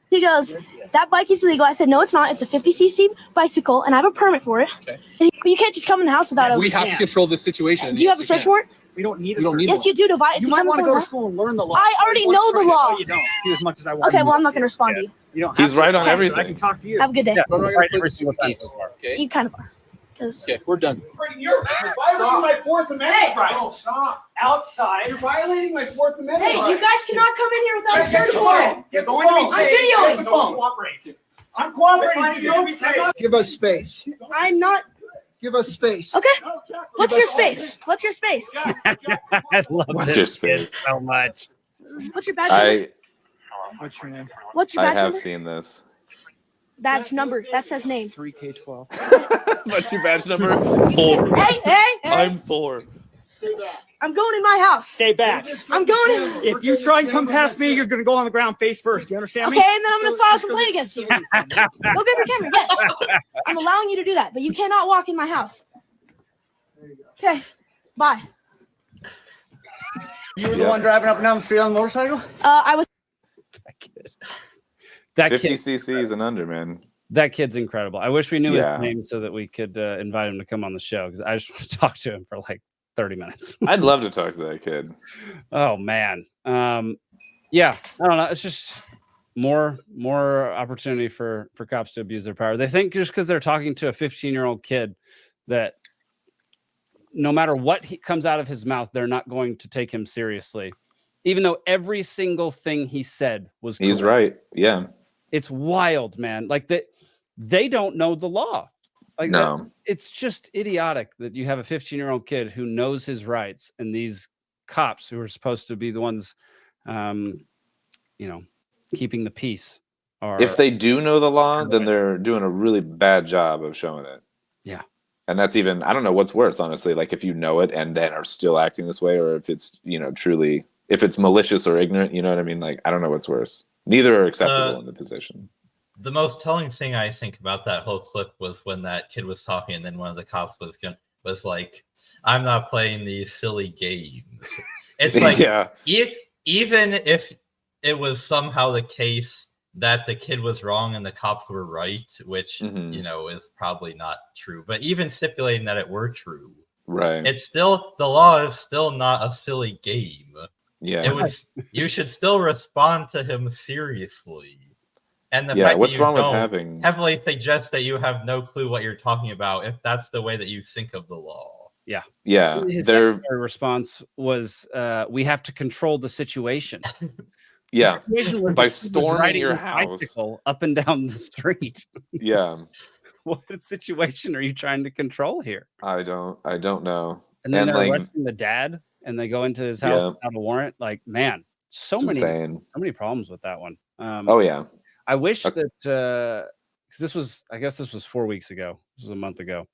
He goes, that bike is illegal. I said, no, it's not. It's a 50cc bicycle and I have a permit for it. Okay. And but you can't just come in the house without a. We have to control this situation. Do you have a search warrant? We don't need a We don't search need warrant. Yes, you do. You might want to go to house. school and learn the law. I already know the law. No, you don't. Do as much as I want. Okay, well, I'm not going to respond to you. You don't. He's have to right on respond, but everything. I can talk to you. Have a good day. We're not Right, gonna play every the single stupid time. games, okay? You kind of are. Because Okay, we're done. You're violating my Fourth Amendment rights. Oh, stop. Outside. You're violating my Fourth Amendment hey, rights. you guys cannot come in here without a Get search the warrant. phone. Get the Going to be phone. I'm taped. videoing. Get the phone. Cooperate. I'm cooperating. We're You going to be don't- taped. Give us space. I'm not. Give us space. Okay. No, Jack, What's give your us space? What's your space? Jack, Jack, I love What's this your space? kid so much. What's your badge number? What's your name? What's your I badge have number? seen this. Badge number. That says name. 3K12. What's your badge number? 4. Hey. 4. I'm going in my house. Stay back. I'm going in. If you try and come past me, you're going to go on the ground face first. Do you understand Okay, me? and then I'm going to file a complaint against you. Go grab your camera. Yes. I'm allowing you to do that, but you cannot walk in my house. Okay. Bye. You were the one driving up and down the street on the motorcycle? I was. That kid. That 50 kid. cc's and under, man. That kid's incredible. I wish we knew Yeah. his name so that we could invite him to come on the show because I just want to talk to him for like 30 minutes. I'd love to talk to that kid. Oh man. Yeah, I don't know. It's just more opportunity for cops to abuse their power. They think just because they're talking to a 15-year-old kid that no matter what comes out of his mouth, they're not going to take him seriously. Even though every single thing he said was He's correct. right. Yeah. It's wild, man. Like that they don't know the law. Like that, No. it's just idiotic that you have a 15-year-old kid who knows his rights and these cops who are supposed to be the ones keeping the peace are If they do know the law, then they're doing a really bad job of showing it. Yeah. And that's even, I don't know what's worse, honestly, like if you know it and then are still acting this way, or if it's, truly, if it's malicious or ignorant, you know what I mean? Like, I don't know what's worse. Neither are acceptable in the position. The most telling thing I think about that whole clip was when that kid was talking, and then one of the cops was like, "I'm not playing these silly games." It's like, yeah. Even if it was somehow the case that the kid was wrong and the cops were right, which Mhm. is probably not true, but even stipulating that it were true, Right. it's still, the law is still not a silly game. Yeah. You should still respond to him seriously. And the Yeah. fact What's that you wrong with don't having? heavily suggests that you have no clue what you're talking about if that's the way that you think of the law. Yeah. his They're. secondary response was we have to control the situation. Yeah. The situation where By the kid was storming riding your his house. bicycle up and down the street. Yeah. What situation are you trying to control here? I don't know. And then And, they're like- arresting the dad and they go into his house Yeah. without a warrant. Like, man, so It's many insane. problems with that one. Oh yeah. I wish that because this was, I guess this was 4 weeks ago. This was a month ago.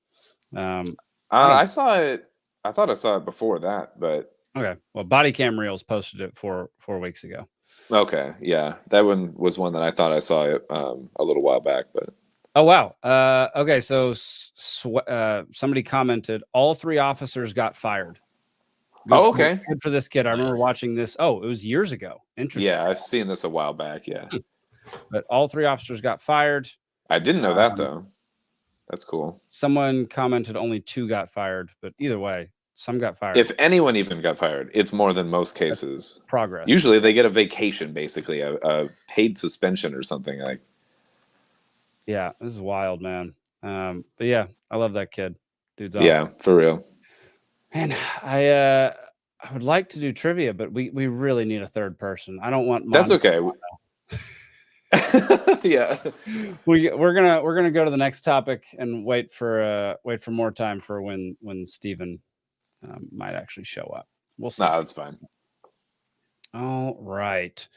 I saw it. I thought I saw it before that, but Okay. Well, Body Cam Reels posted it 4 weeks ago. okay, yeah, that one was one that I thought I saw it a little while back, but Oh, wow. Okay. So somebody commented, all 3 officers got fired. okay, Good for this kid. I remember Nice. watching this. Oh, it was years ago. Interesting. yeah, I've seen this a while back. Yeah, But all 3 officers got fired. I didn't know that though. That's cool. Someone commented only 2 got fired, but either way, some got fired. If anyone even got fired, it's more than most cases. Progress. Usually they get a vacation, basically a paid suspension or something like. Yeah, this is wild, man. But yeah, I love that kid. Dude's awesome. Yeah, for real. And I would like to do trivia, but we really need a third person. I don't want That's okay. Yeah, we're gonna go to the next topic and wait for more time for when Steven might actually show up. We'll see. nah, that's fine. All right.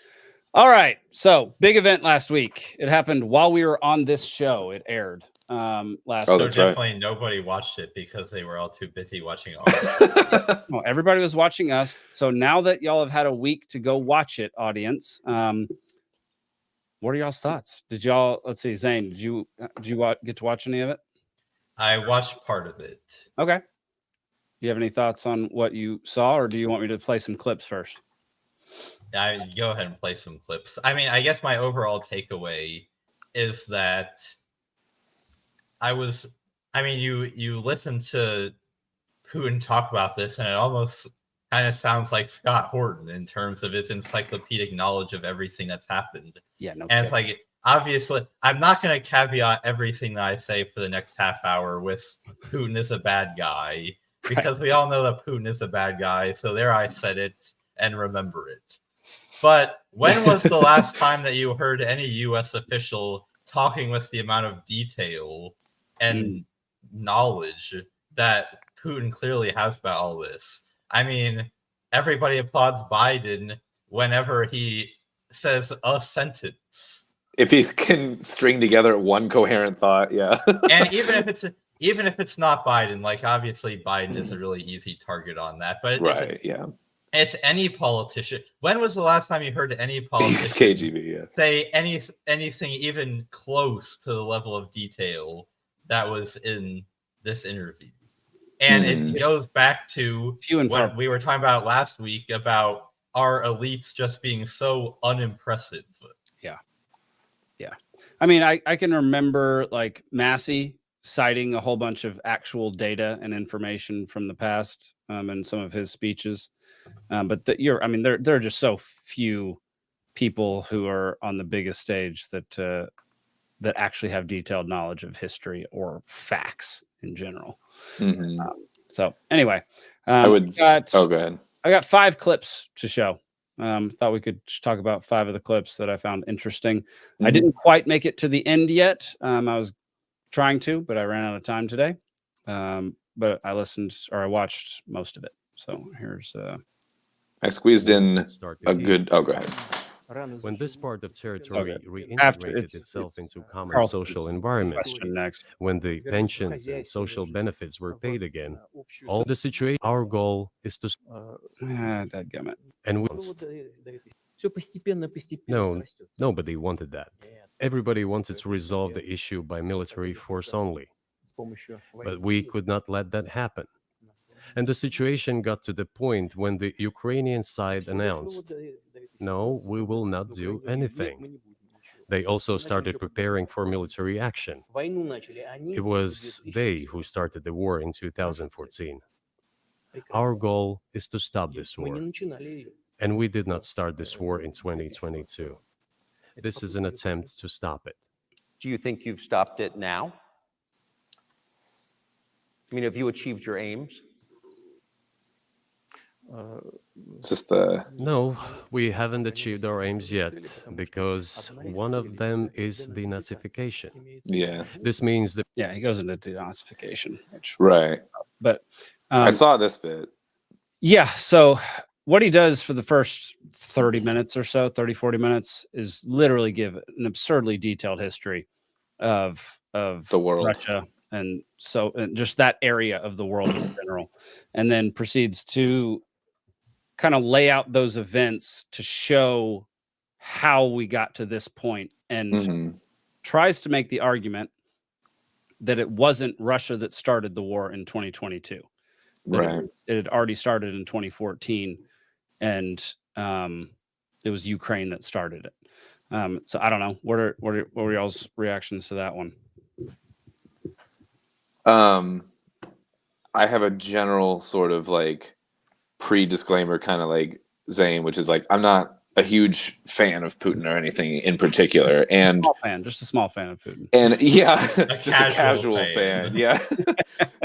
So big event last week. It happened while we were on this show. It aired last Oh, week. that's right. Definitely nobody watched it because they were all too busy watching ours. Well, everybody was watching us. So now that y'all have had a week to go watch it, audience, what are y'all's thoughts? Did y'all, let's see, Zane, did you get to watch any of it? I watched part of it. Okay. Do you have any thoughts on what you saw, or do you want me to play some clips first? I go ahead and play some clips. I mean, I guess my overall takeaway is that you listen to Putin talk about this, and it almost kind of sounds like Scott Horton in terms of his encyclopedic knowledge of everything that's happened. Yeah, no. And it's like, obviously, I'm not going to caveat everything that I say for the next half hour with Putin is a bad guy, because we all know that Putin is a bad guy. So there I said it and remember it. But when was the last time that you heard any U.S. official talking with the amount of detail and knowledge that Putin clearly has about all this? I mean, everybody applauds Biden whenever he says a sentence. If he can string together one coherent thought, yeah. And even if it's not Biden, like obviously Biden is a really easy target on that. But Right, yeah. It's any politician. When was the last time you heard any He's politician KGB, yeah. say anything even close to the level of detail that was in this interview? And it goes back to what we were talking about last week about our elites just being so unimpressive. Yeah. I mean, I can remember like Massey citing a whole bunch of actual data and information from the past in some of his speeches. But there are just so few people who are on the biggest stage that actually have detailed knowledge of history or facts in general. Mm-hmm. So anyway, go ahead. I got 5 clips to show. Thought we could talk about 5 of the clips that I found interesting. Mm-hmm. I didn't quite make it to the end yet. I was trying to, but I ran out of time today. But I watched most of it. So here's I squeezed in a good. Oh, go ahead. When this part of territory Okay. reintegrated itself into common Carl's social environment, question next. when the pensions and social benefits were paid again, all the situation, our goal is to Dadgummit. and we no, nobody wanted that. Everybody wanted to resolve the issue by military force only, but we could not let that happen. And the situation got to the point when the Ukrainian side announced, no, we will not do anything. They also started preparing for military action. It was they who started the war in 2014. Our goal is to stop this war. And we did not start this war in 2022. This is an attempt to stop it. Do you think you've stopped it now? I mean, have you achieved your aims? No, we haven't achieved our aims yet, because one of them is denazification. Yeah. This means that Yeah, he goes into denazification. Right. But I saw this bit. yeah, so what he does for the first 30 minutes or so, 30, 40 minutes is literally give an absurdly detailed history of The world. Russia and just that area of the world in general, and then proceeds to kind of lay out those events to show how we got to this point, and tries to make the argument that it wasn't Russia that started the war in 2022. Right. It had already started in 2014, and it was Ukraine that started it. So I don't know. What are y'all's reactions to that one? I have a general sort of like pre-disclaimer kind of like Zane, which is like I'm not a huge fan of Putin or anything in particular, and just a small fan of Putin, and yeah, A just a casual fan, yeah,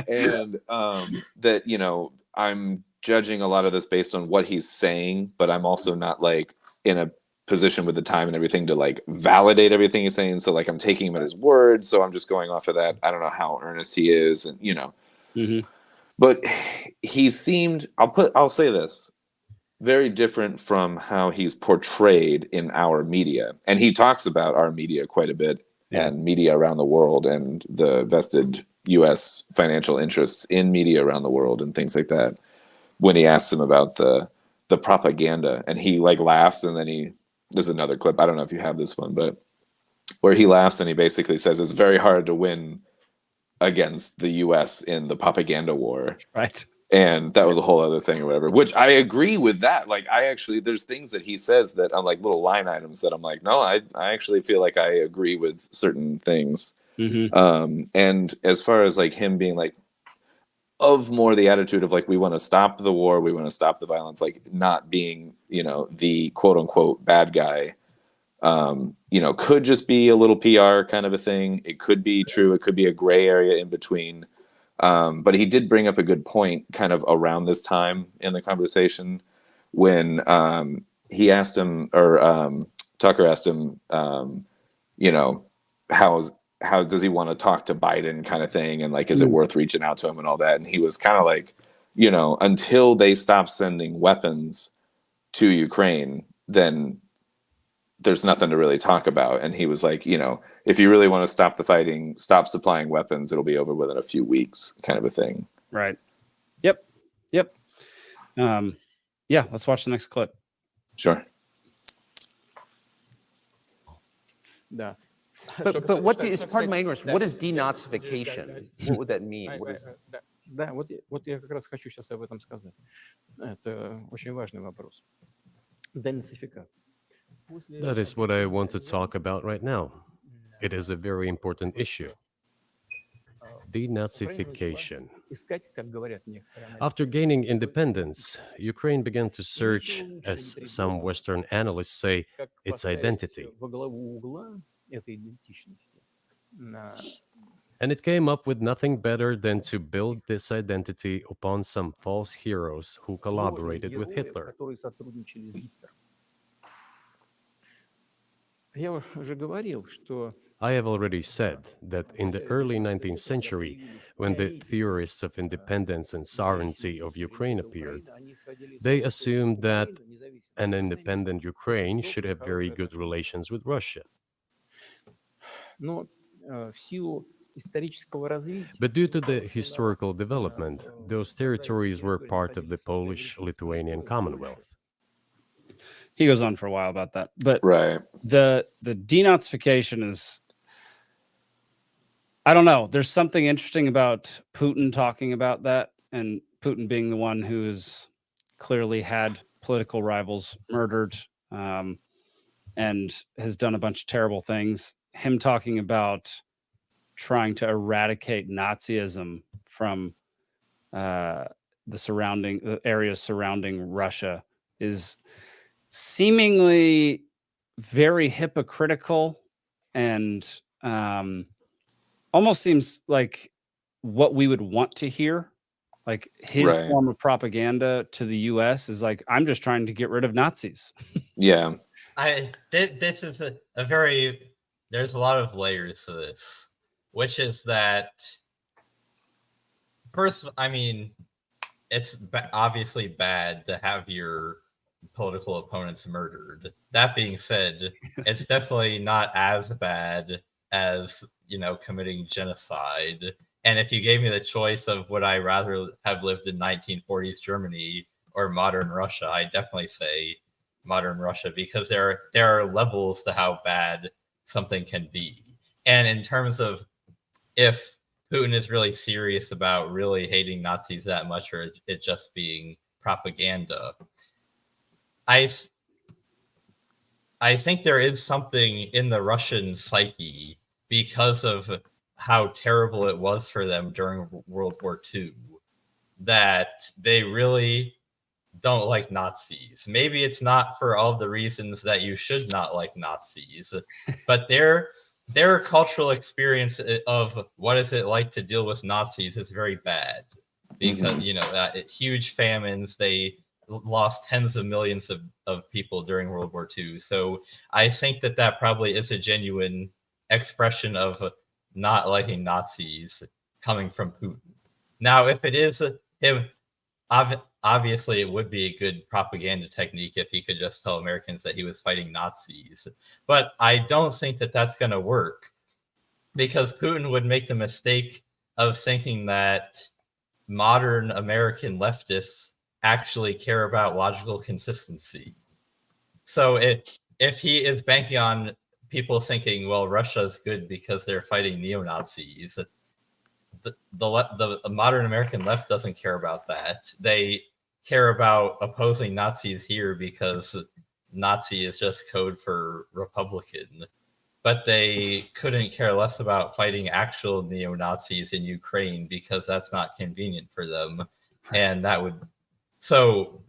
and that I'm judging a lot of this based on what he's saying, but I'm also not like in a position with the time and everything to like validate everything he's saying. So like I'm taking him at his word. So I'm just going off of that. I don't know how earnest he is, and but he seemed. I'll say this. Very different from how he's portrayed in our media. And he talks about our media quite a bit, and media around the world, and the vested US financial interests in media around the world and things like that. When he asks him about the propaganda, and he like laughs, and then there's another clip, I don't know if you have this one, but where he laughs and he basically says it's very hard to win against the US in the propaganda war. Right. And that was a whole other thing or whatever, which I agree with that. Like, there's things that he says that I'm like little line items that I'm like, no, I actually feel like I agree with certain things. And as far as like him being like, of more the attitude of like, we want to stop the war, we want to stop the violence, like not being, the quote unquote bad guy, could just be a little PR kind of a thing. It could be true. It could be a gray area in between. But he did bring up a good point kind of around this time in the conversation when he asked him, or Tucker asked him, how does he want to talk to Biden kind of thing? And like, is it worth reaching out to him and all that? And he was kind of like, until they stop sending weapons to Ukraine, then there's nothing to really talk about. And he was like, if you really want to stop the fighting, stop supplying weapons, it'll be over within a few weeks, kind of a thing. Right. Yep. Yeah, let's watch the next clip. Sure. But what is, pardon my ignorance, what is denazification? What would that mean? What is... Да, вот я как раз хочу сейчас об этом сказать. Это очень важный вопрос. Денацификация. That is what I want to talk about right now. It is a very important issue. Denazification. After gaining independence, Ukraine began to search, as some Western analysts say, its identity. And it came up with nothing better than to build this identity upon some false heroes who collaborated with Hitler. I have already said that in the early 19th century, when the theorists of independence and sovereignty of Ukraine appeared, they assumed that an independent Ukraine should have very good relations with Russia. But due to the historical development, those territories were part of the Polish-Lithuanian Commonwealth. He goes on for a while about that, but right. The denazification is, I don't know. There's something interesting about Putin talking about that, and Putin being the one who has clearly had political rivals murdered, and has done a bunch of terrible things. Him talking about trying to eradicate Nazism from the areas surrounding Russia is seemingly very hypocritical, and almost seems like what we would want to hear. Like his form of propaganda to the US is like, I'm just trying to get rid of Nazis. Yeah. This is a very, there's a lot of layers to this, which is that first, I mean, obviously bad to have your political opponents murdered. That being said, it's definitely not as bad as, committing genocide. And if you gave me the choice of would I rather have lived in 1940s Germany or modern Russia, I definitely say modern Russia, because there are levels to how bad something can be. And in terms of if Putin is really serious about really hating Nazis that much, or it just being propaganda, I think there is something in the Russian psyche because of how terrible it was for them during World War II, that they really don't like Nazis. Maybe it's not for all the reasons that you should not like Nazis, but their cultural experience of what is it like to deal with Nazis is very bad, because huge famines, they lost tens of millions of people during World War II. So I think that probably is a genuine expression of not liking Nazis coming from Putin. Now, if it is him, obviously it would be a good propaganda technique if he could just tell Americans that he was fighting Nazis. But I don't think that that's going to work, because Putin would make the mistake of thinking that modern American leftists actually care about logical consistency. So if he is banking on people thinking, well, Russia's good because they're fighting neo-Nazis, the modern American left doesn't care about that. They care about opposing Nazis here because Nazi is just code for Republican. But they couldn't care less about fighting actual neo-Nazis in Ukraine because that's not convenient for them. And that would... So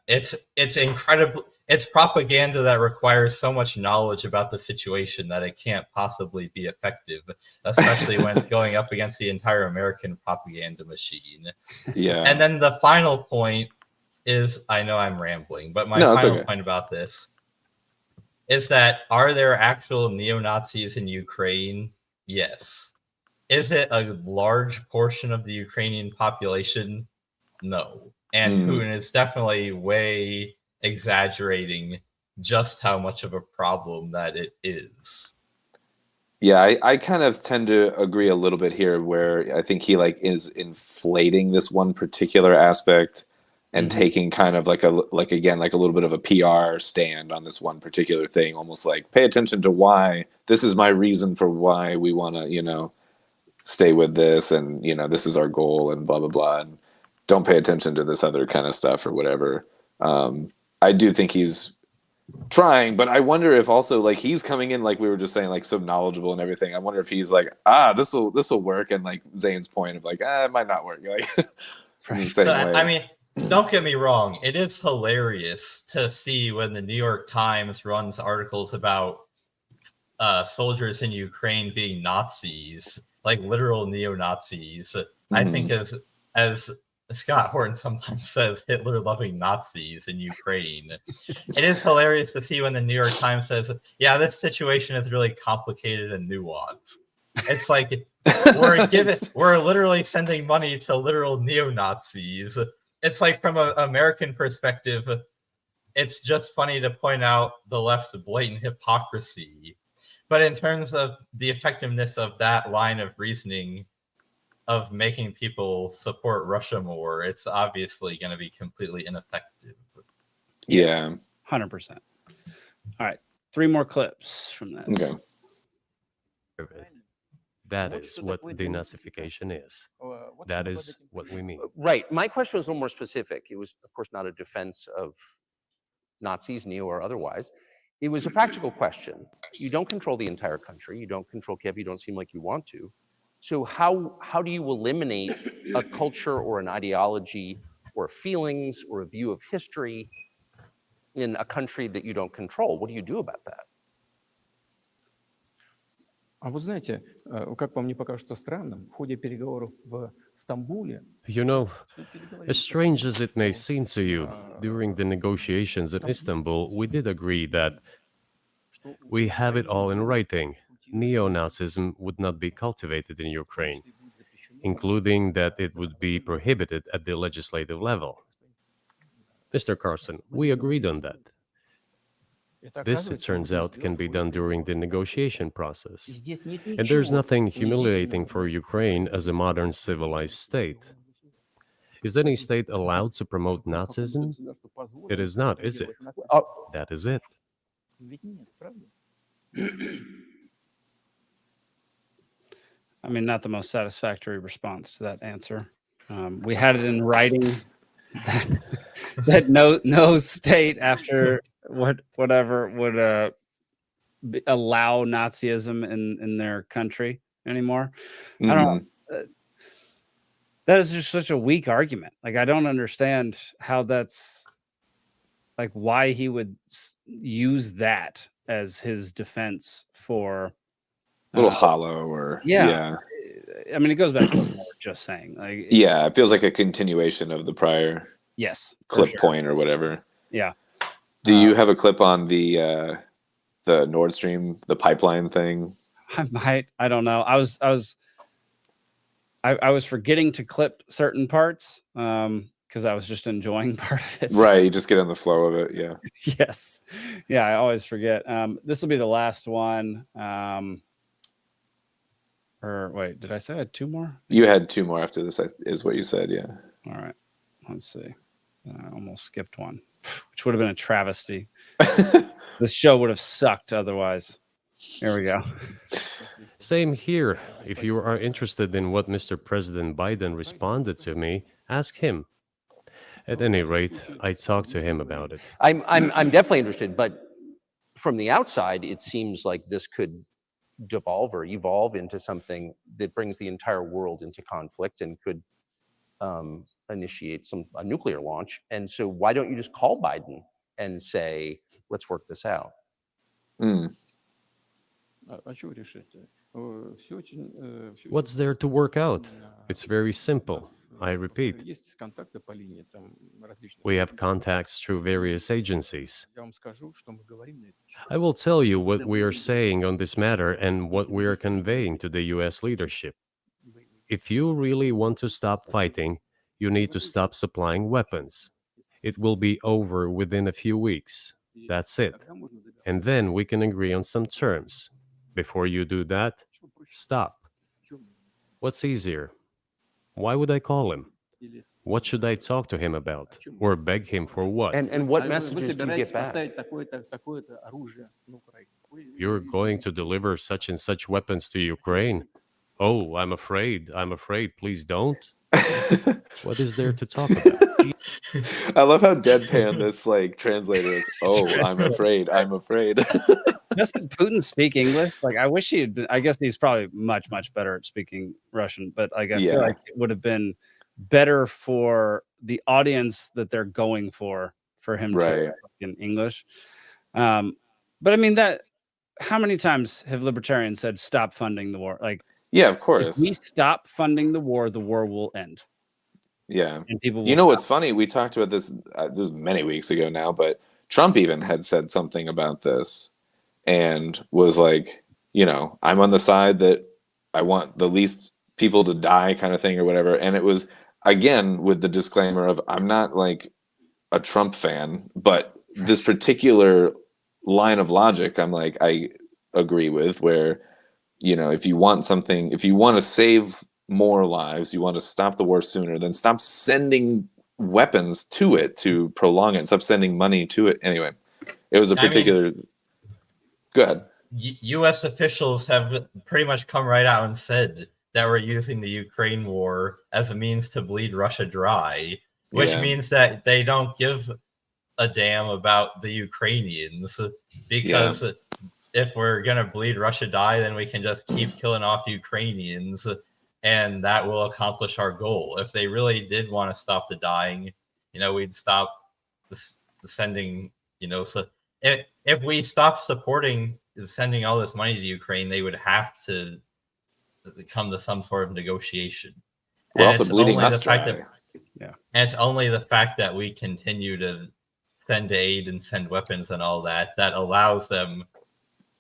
it's incredible. It's propaganda that requires so much knowledge about the situation that it can't possibly be effective, especially when it's going up against the entire American propaganda machine. Yeah. And then the final point is, I know I'm rambling, but my final point about this is that, are there actual neo-Nazis in Ukraine? Yes. Is it a large portion of the Ukrainian population? No. And Putin is definitely way exaggerating just how much of a problem that it is. Yeah, I kind of tend to agree a little bit here, where I think he is inflating this one particular aspect and taking kind of like a little bit of a PR stand on this one particular thing, almost like, pay attention to why this is my reason for why we want to, stay with this, and this is our goal, and blah blah blah, and don't pay attention to this other kind of stuff or whatever. I do think he's trying, but I wonder if also he's coming in, like we were just saying, so knowledgeable and everything. I wonder if he's like, this will work, and Zane's point of it might not work. I mean, don't get me wrong, it is hilarious to see when the New York Times runs articles about soldiers in Ukraine being Nazis, like literal neo-Nazis. I think as Scott Horton sometimes says, Hitler loving Nazis in Ukraine. It is hilarious to see when the New York Times says, yeah, this situation is really complicated and nuanced. It's like, we're literally sending money to literal neo-Nazis. It's like, from an American perspective, it's just funny to point out the left's blatant hypocrisy. But in terms of the effectiveness of that line of reasoning, of making people support Russia more, it's obviously going to be completely ineffective. Yeah. 100%. All right. 3 more clips from this. Okay. That is what denazification is. That is what we mean. Right. My question was a little more specific. It was, of course, not a defense of Nazis, neo or otherwise. It was a practical question. You don't control the entire country. You don't control Kiev. You don't seem like you want to. So how do you eliminate a culture or an ideology or feelings or a view of history in a country that you don't control? What do you do about that? А вы знаете, как вам не покажется странным, в ходе переговоров в Стамбуле... As strange as it may seem to you, during the negotiations in Istanbul, we did agree that we have it all in writing. Neo-Nazism would not be cultivated in Ukraine. including that it would be prohibited at the legislative level. Mr. Carson, we agreed on that. This, it turns out, can be done during the negotiation process. And there's nothing humiliating for Ukraine as a modern civilized state. Is any state allowed to promote Nazism? It is not, is it? That is it. I mean, not the most satisfactory response to that answer. We had it in writing that no state after whatever would allow Nazism in their country anymore. I don't know. That is just such a weak argument. Like, I don't understand how that's like why he would use that as his defense for A little hollow, or yeah. I mean, it goes back to what we were just saying. Like, yeah, it feels like a continuation of the prior clip point or whatever. Yeah. Do you have a clip on the Nord Stream, the pipeline thing? I might. I don't know. I was forgetting to clip certain parts because I was just enjoying part of it. Right, you just get in the flow of it. Yeah. Yes. Yeah, I always forget. This will be the last one. Or wait, did I say I had two more? You had two more after this, is what you said. Yeah. All right. Let's see. I almost skipped one, which would have been a travesty. This show would have sucked otherwise. Here we go. Same here. If you are interested in what Mr. President Biden responded to me, ask him. At any rate, I talked to him about it. I'm definitely interested, but from the outside, it seems like this could devolve or evolve into something that brings the entire world into conflict and could initiate a nuclear launch. And so why don't you just call Biden and say, let's work this out? What's there to work out? It's very simple. I repeat, we have contacts through various agencies. I will tell you what we are saying on this matter and what we are conveying to the US leadership. If you really want to stop fighting, you need to stop supplying weapons. It will be over within a few weeks. That's it. And then we can agree on some terms. Before you do that, stop. What's easier? Why would I call him? What should I talk to him about? Or beg him for what? And what messages do you get back? You're going to deliver such and such weapons to Ukraine? Oh, I'm afraid. Please don't. What is there to talk about? I love how deadpan this translator is. Oh, I'm afraid. Doesn't Putin speak English? Like, I wish he had been. I guess he's probably much better at speaking Russian, but I feel like it would have been better for the audience that they're going for him to talk in English. But I mean, how many times have libertarians said stop funding the war? Like, yeah, of course. If we stop funding the war will end. Yeah. And people will what's funny? We talked about this this is many weeks ago now, but Trump even had said something about this and was like, I'm on the side that I want the least people to die kind of thing or whatever. And it was, again, with the disclaimer of I'm not like a Trump fan, but this particular line of logic, I'm like, I agree with, where, if you want to save more lives, you want to stop the war sooner, then stop sending weapons to it to prolong it. Stop sending money to it. Anyway, it was a particular... Go ahead. U.S. officials have pretty much come right out and said that we're using the Ukraine war as a means to bleed Russia dry, which means that they don't give a damn about the Ukrainians, because if we're going to bleed Russia dry, then we can just keep killing off Ukrainians, and that will accomplish our goal. If they really did want to stop the dying, we'd stop the sending, so if we stop supporting sending all this money to Ukraine, they would have to come to some sort of negotiation. We're also bleeding us dry. And it's only the fact that we continue to send aid and send weapons and all that allows them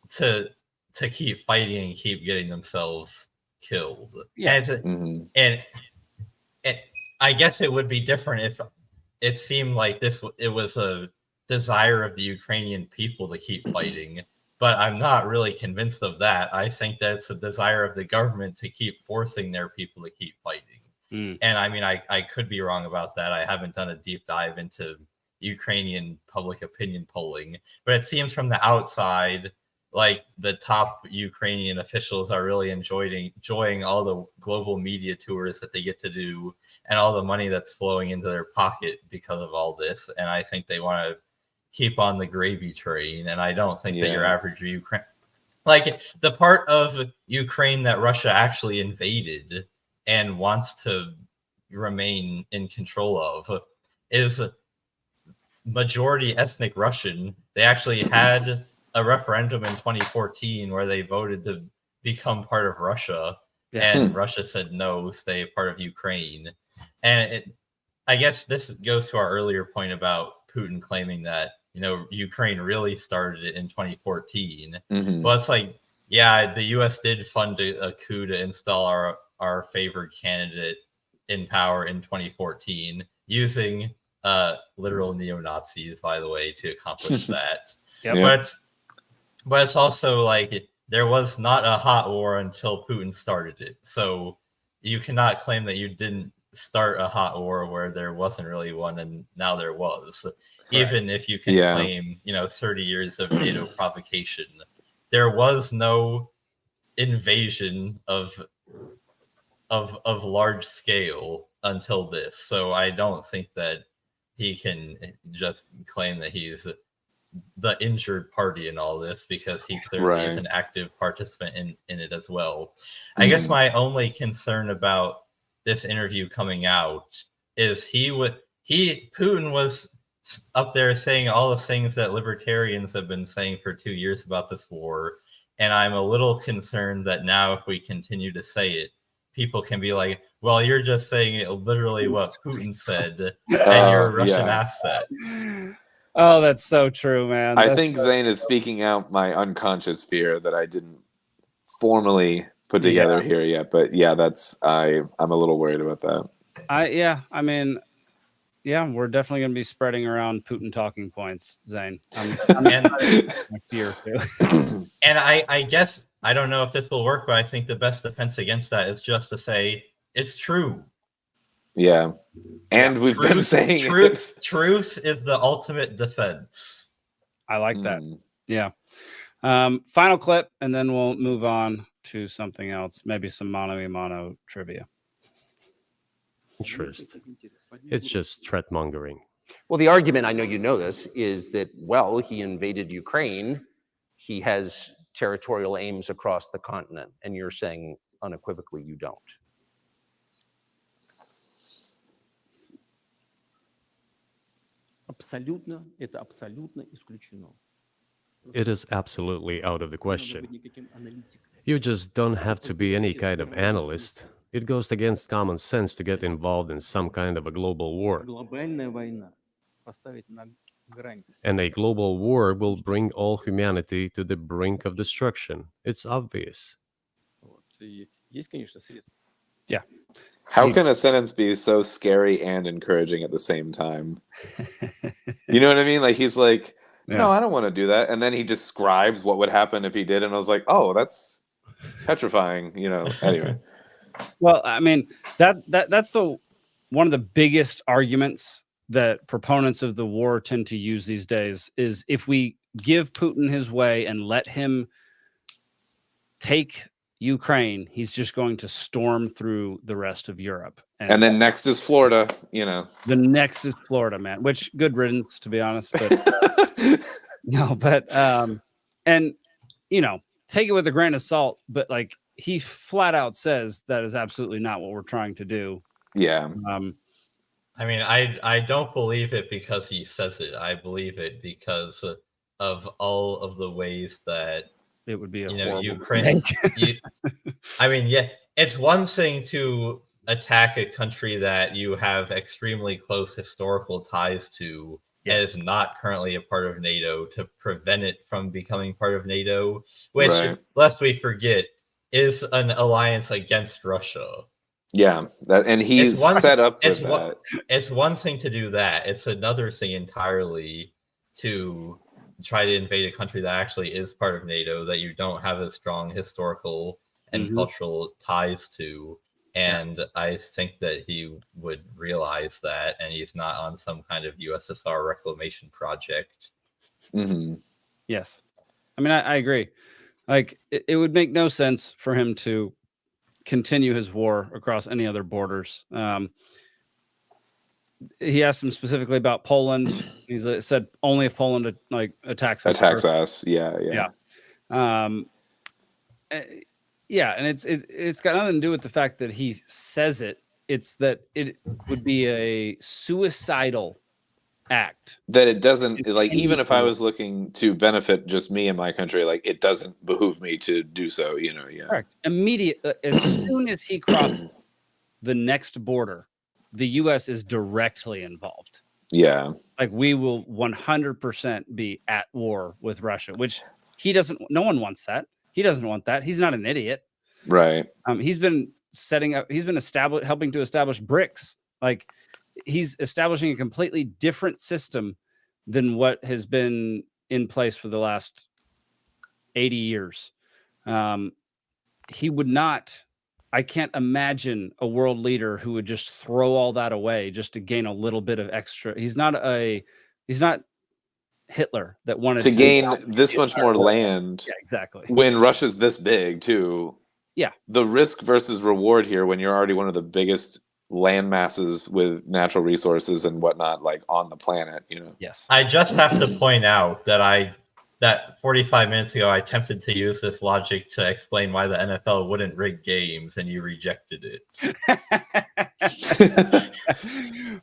to keep fighting and keep getting themselves killed. Yeah. And, and I guess it would be different if it seemed like it was a desire of the Ukrainian people to keep fighting. But I'm not really convinced of that. I think that it's a desire of the government to keep forcing their people to keep fighting. And I mean, I could be wrong about that. I haven't done a deep dive into Ukrainian public opinion polling, but it seems from the outside like the top Ukrainian officials are really enjoying all the global media tours that they get to do and all the money that's flowing into their pocket because of all this. And I think they want to keep on the gravy train. And I don't think that your average Ukraine, like the part of Ukraine that Russia actually invaded and wants to remain in control of, is majority ethnic Russian. They actually had a referendum in 2014 where they voted to become part of Russia, and Russia said no, stay part of Ukraine. And I guess this goes to our earlier point about Putin claiming that, you know, Ukraine really started it in 2014. Well, it's like, yeah, the U.S. did fund a coup to install our favored candidate in power in 2014 using literal neo-Nazis, by the way, to accomplish that. But it's also like there was not a hot war until Putin started it. So you cannot claim that you didn't start a hot war where there wasn't really one and now there was. Even if you can claim, you know, 30 years of NATO provocation, there was no invasion of large scale until this. So I don't think that he can just claim that he's the injured party in all this, because he clearly is an active participant in it as well. I guess my only concern about this interview coming out is Putin was up there saying all the things that libertarians have been saying for 2 years about this war. And I'm a little concerned that now if we continue to say it, people can be like, well, you're just saying it literally what Putin said, and you're a Russian asset. Oh, that's so true, man. I think Zane is speaking out my unconscious fear that I didn't formally put together here yet. But yeah, I'm a little worried about that. I mean, we're definitely going to be spreading around Putin talking points, Zane. I'm fear too. And I guess, I don't know if this will work, but I think the best defense against that is just to say it's true. Yeah. And we've been saying truth is the ultimate defense. I like that. Yeah. Final clip, and then we'll move on to something else, maybe some mano a mano trivia. Interest. It's just threat mongering. Well, the argument, I know you know this, is that, well, he invaded Ukraine. He has territorial aims across the continent. And you're saying unequivocally you don't. Это абсолютно исключено. It is absolutely out of the question. You just don't have to be any kind of analyst. It goes against common sense to get involved in some kind of a global war. Глобальная война поставить на грань. And a global war will bring all humanity to the brink of destruction. It's obvious. И есть, конечно, средства. Yeah. How can a sentence be so scary and encouraging at the same time? You know what I mean? Like, he's like, no, I don't want to do that. And then he describes what would happen if he did. And I was like, oh, that's petrifying, you know. Anyway. Well, I mean, that's one of the biggest arguments that proponents of the war tend to use these days is if we give Putin his way and let him take Ukraine, he's just going to storm through the rest of Europe. And then next is Florida, you know. The next is Florida, man, which good riddance, to be honest. But no, but and you know, take it with a grain of salt, but like he flat out says that is absolutely not what we're trying to do. Yeah. I mean, I don't believe it because he says it. I believe it because of all of the ways that it would be a Ukraine. I mean, yeah, it's one thing to attack a country that you have extremely close historical ties to and is not currently a part of NATO to prevent it from becoming part of NATO, which, lest we forget, is an alliance against Russia. Yeah, and he's set up with that. It's one thing to do that. It's another thing entirely to try to invade a country that actually is part of NATO that you don't have as strong historical and cultural ties to. And I think that he would realize that, and he's not on some kind of USSR reclamation project. Yes. I mean, I agree. Like, it would make no sense for him to continue his war across any other borders. He asked him specifically about Poland. He said only if Poland attacks us. Yeah. And it's got nothing to do with the fact that he says it. It's that it would be a suicidal act. That it doesn't, like, even if I was looking to benefit just me and my country, like, it doesn't behoove me to do so, you know. Yeah, correct. As soon as he crosses the next border, the U.S. is directly involved. Yeah, like, we will 100% be at war with Russia, which he doesn't. No one wants that. He doesn't want that. He's not an idiot, right? He's been setting up. He's been helping to establish BRICS. Like, he's establishing a completely different system than what has been in place for the last 80 years. He would not. I can't imagine a world leader who would just throw all that away just to gain a little bit of extra. He's not Hitler that wanted to gain this much more land. Yeah, exactly. When Russia's this big too. Yeah. The risk versus reward here, when you're already one of the biggest land masses with natural resources and whatnot, like, on the planet, you know. Yes. I just have to point out that 45 minutes ago I attempted to use this logic to explain why the NFL wouldn't rig games, and you rejected it.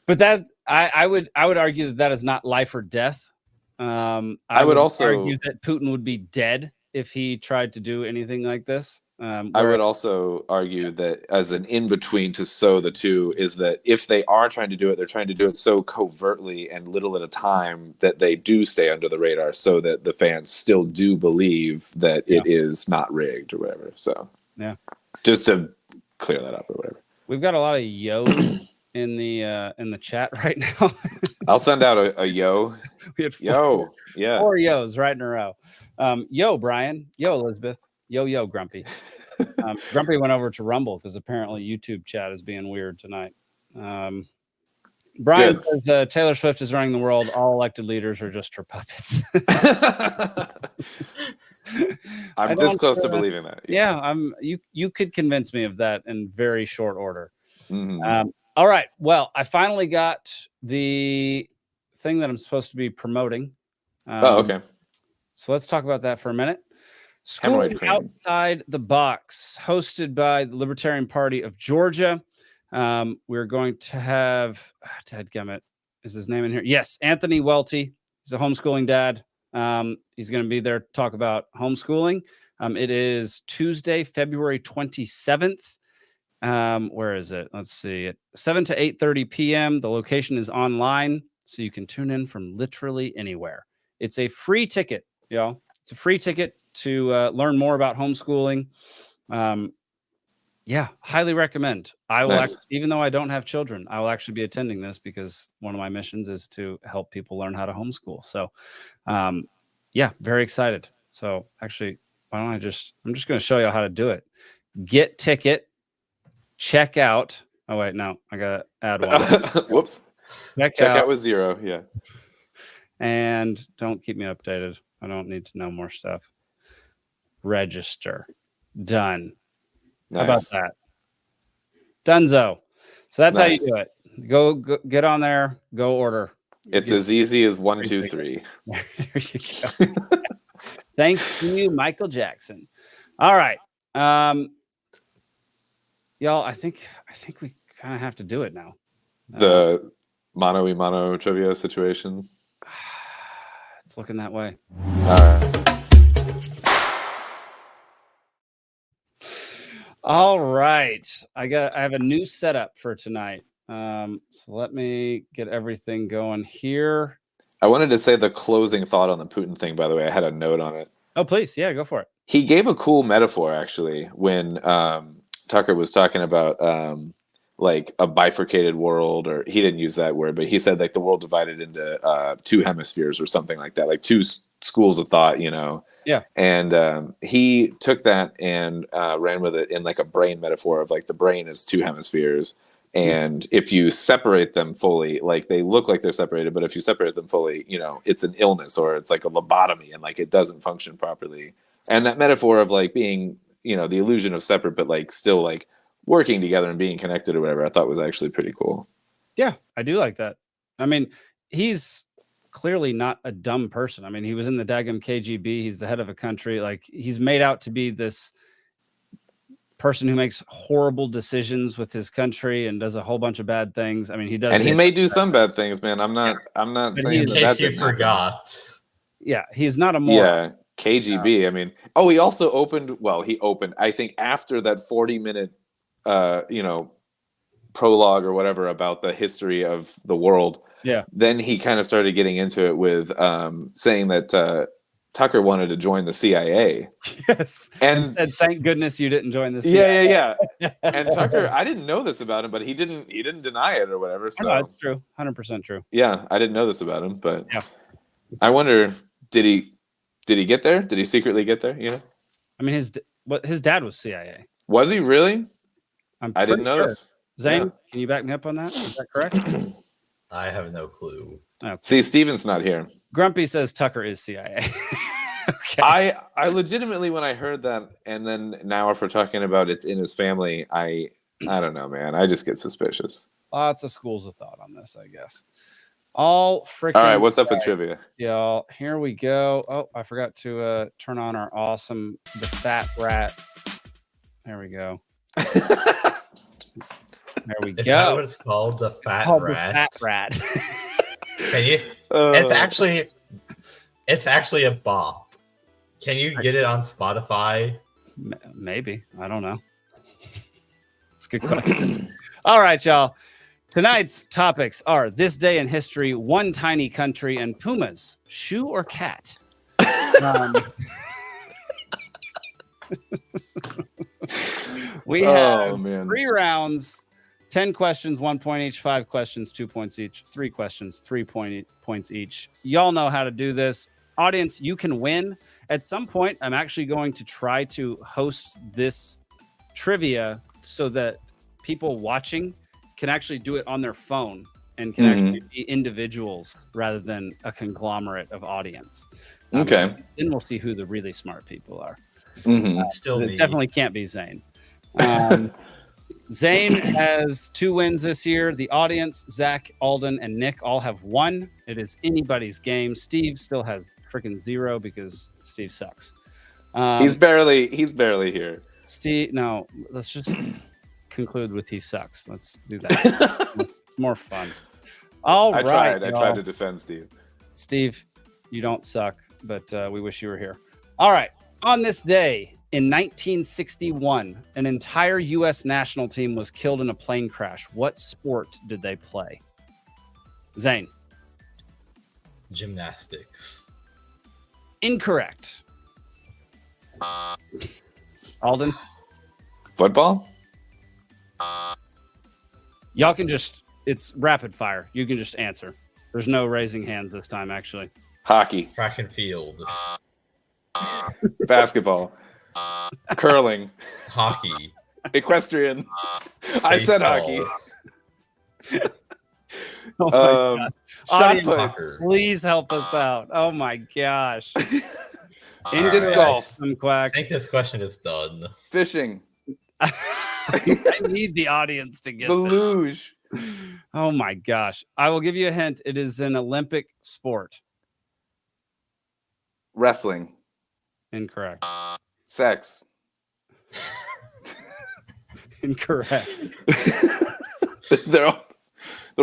But that I would argue that is not life or death. I would also argue that Putin would be dead if he tried to do anything like this. I would also argue that as an in-between to sow the two is that if they are trying to do it, they're trying to do it so covertly and little at a time that they do stay under the radar, so that the fans still do believe that it is not rigged or whatever. So yeah, just to clear that up or whatever. We've got a lot of yos in the chat right now. I'll send out a yo. We had four yos right in a row. Yo, Brian. Yo, Elizabeth. Yo, Grumpy. Grumpy went over to Rumble because apparently YouTube chat is being weird tonight. Brian says Taylor Swift is running the world. All elected leaders are just her puppets. I'm this close to believing that. Yeah, you could convince me of that in very short order. All right. Well, I finally got the thing that I'm supposed to be promoting. Okay. So let's talk about that for a minute. Schooling Outside the Box, hosted by the Libertarian Party of Georgia. We're going to have, dadgummit, is his name in here? Yes, Anthony Welty. He's a homeschooling dad. He's going to be there to talk about homeschooling. It is Tuesday, February 27th. Where is it? Let's see. At 7 to 8:30 p.m. The location is online, so you can tune in from literally anywhere. It's a free ticket, y'all. It's a free ticket to learn more about homeschooling. Highly recommend. I will, even though I don't have children, I will actually be attending this because one of my missions is to help people learn how to homeschool. So, very excited. So actually, why don't I'm just going to show you how to do it. Get ticket, check out. Oh wait, no, I got to add one. Whoops. Check out with 0. Yeah. And don't keep me updated. I don't need to know more stuff. Register. Done. Nice. How about that? Donezo. So that's how you do it. Go get on there. Go order. It's as easy as 1, 2, 3. There you go. Thank you, Michael Jackson. All right. Y'all, I think we kind of have to do it now. The mano-a-mano trivia situation. It's looking that way. All right. All right. I have a new setup for tonight. So let me get everything going here. I wanted to say the closing thought on the Putin thing, by the way. I had a note on it. Oh, please. Yeah, go for it. he gave a cool metaphor actually when Tucker was talking about like a bifurcated world, or he didn't use that word, but he said like the world divided into two hemispheres or something like that, like two schools of thought, you know. Yeah. And he took that and ran with it in like a brain metaphor of like the brain is two hemispheres. And if you separate them fully, like they look like they're separated, but if you separate them fully, you know, it's an illness or it's like a lobotomy and like it doesn't function properly. And that metaphor of like being, you know, the illusion of separate, but like still like working together and being connected or whatever, I thought was actually pretty cool. Yeah, I do like that. I mean, he's clearly not a dumb person. I mean, he was in the daggum KGB. He's the head of a country. Like, he's made out to be this person who makes horrible decisions with his country and does a whole bunch of bad things. I mean, he does. And he may do some bad things, man. I'm not saying In case you forgot. Yeah, he's not a moron. Yeah, KGB. I mean, he also opened, I think after that 40-minute you know, prologue or whatever about the history of the world. Yeah. Then he kind of started getting into it with saying that Tucker wanted to join the CIA. Yes. And thank goodness you didn't join the CIA. Yeah. And Tucker, I didn't know this about him, but he didn't deny it or whatever. So no, it's true. 100% true. Yeah, I didn't know this about him, but yeah. I wonder, did he get there? Did he secretly get there? You know? I mean, his dad was CIA. Was he really? I didn't know sure. this. Zane, can you back me up on that? Is that correct? I have no clue. Okay. See, Steven's not here. Grumpy says Tucker is CIA. Okay. I legitimately, when I heard that, and then now if we're talking about it's in his family, I don't know, man. I just get suspicious. Lots of schools of thought on this, I guess. All freaking. All right, what's up with trivia? Y'all, here we go. Oh, I forgot to turn on our awesome the fat rat. There we go. There we Is go. that what it's called? The fat rat. The fat rat. Can you? It's actually a bop. Can you get it on Spotify? Maybe. I don't know. It's a good question. All right, y'all. Tonight's topics are this day in history, one tiny country, and pumas. Shoe or cat? We have 3 rounds, 10 questions, 1 point each, 5 questions, 2 points each, 3 questions, 3 points each. Y'all know how to do this. Audience, you can win. At some point, I'm actually going to try to host this trivia so that people watching can actually do it on their phone and can actually be individuals rather than a conglomerate of audience. Okay. Then we'll see who the really smart people are. Still it me. definitely can't be Zane. Zane has 2 wins this year. The audience, Zach, Alden, and Nick all have 1. It is anybody's game. Steve still has freaking 0 because Steve sucks. He's barely here. Steve, no, let's just conclude with he sucks. Let's do that. It's more fun. All right. I tried to defend Steve. Steve, you don't suck, but we wish you were here. All right. On this day in 1961, an entire U.S. national team was killed in a plane crash. What sport did they play? Zane. Gymnastics. Incorrect. Alden. Football? Y'all can just, it's rapid fire. You can just answer. There's no raising hands this time, actually. Hockey. Track and field. Basketball. Curling. Hockey. Equestrian. I said hockey. Oh my God. Shot Audience, put. please help us out. Oh my gosh. Disc golf. I think this question is done. Fishing. I need the audience to get The this. luge. Oh my gosh. I will give you a hint. It is an Olympic sport. Wrestling. Incorrect. Sex. Incorrect. They're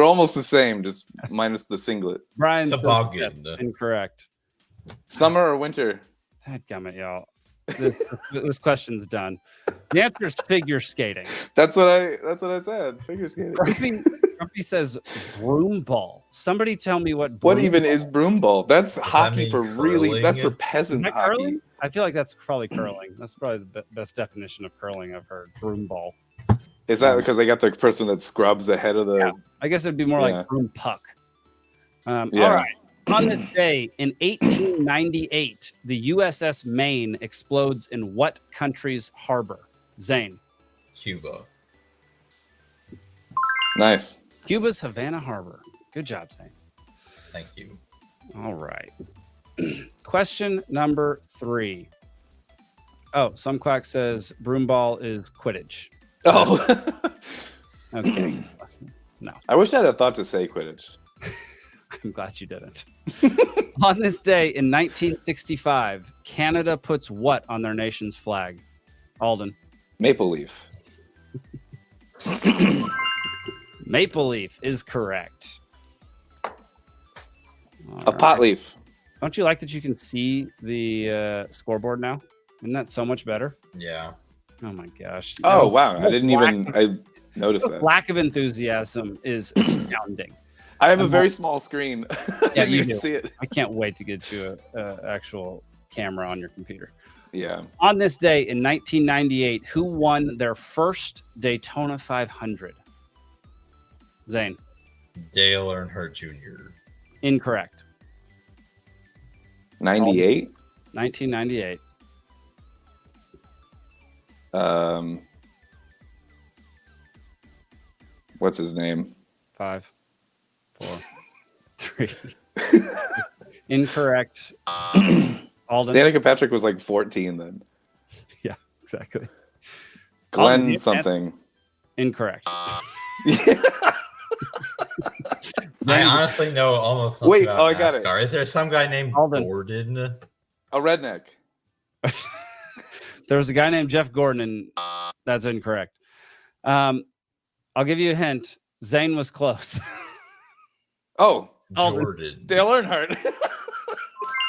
almost the same, just minus the singlet. Brian says Toboggan. incorrect. Summer or winter? Dadgummit, y'all. This question's done. The answer is figure skating. That's what I said. Figure skating. Grumpy says broom ball. Somebody tell me what. What broom even ball is broom ball? That's hockey mean for really. That's for curling? peasant Is that hockey. curling? I feel like that's probably curling. That's probably the best definition of curling I've heard. Broom ball. Is that because they got the person that scrubs the head of the? Yeah. I guess it'd be more Yeah. like broom puck. Yeah. All right. On this day in 1898, the USS Maine explodes in what country's harbor? Zane. Cuba. Nice. Cuba's Havana Harbor. Good job, Zane. Thank you. All right. Question number 3. Oh, some quack says broomball is Quidditch. Oh. Okay. No, I wish I had thought to say Quidditch. I'm glad you didn't. On this day in 1965, Canada puts what on their nation's flag? Alden. Maple leaf. Maple leaf is correct. All A pot right. leaf. Don't you like that you can see the scoreboard now? Isn't that so much better? Yeah. Oh my gosh. Oh wow! I didn't lack- even. I noticed The that. lack of enthusiasm is astounding. I have a I'm very not- small screen. Yeah, you can do. see it. I can't wait to get you a actual camera on your computer. Yeah. On this day in 1998, who won their first Daytona 500? Zane. Dale Earnhardt Jr. Incorrect. 98. 1998. What's his name? 5, 4, 3. Incorrect. Alden. Danica Patrick was like 14 then. Yeah, exactly. Glenn Alden, something. Incorrect. I honestly know almost nothing Wait, about oh, I got it. NASCAR. Is there some guy named Alden. Gordon? A redneck. There was a guy named Jeff Gordon, and that's incorrect. I'll give you a hint. Zane was close. Oh, Alden. Jordan. Dale Earnhardt.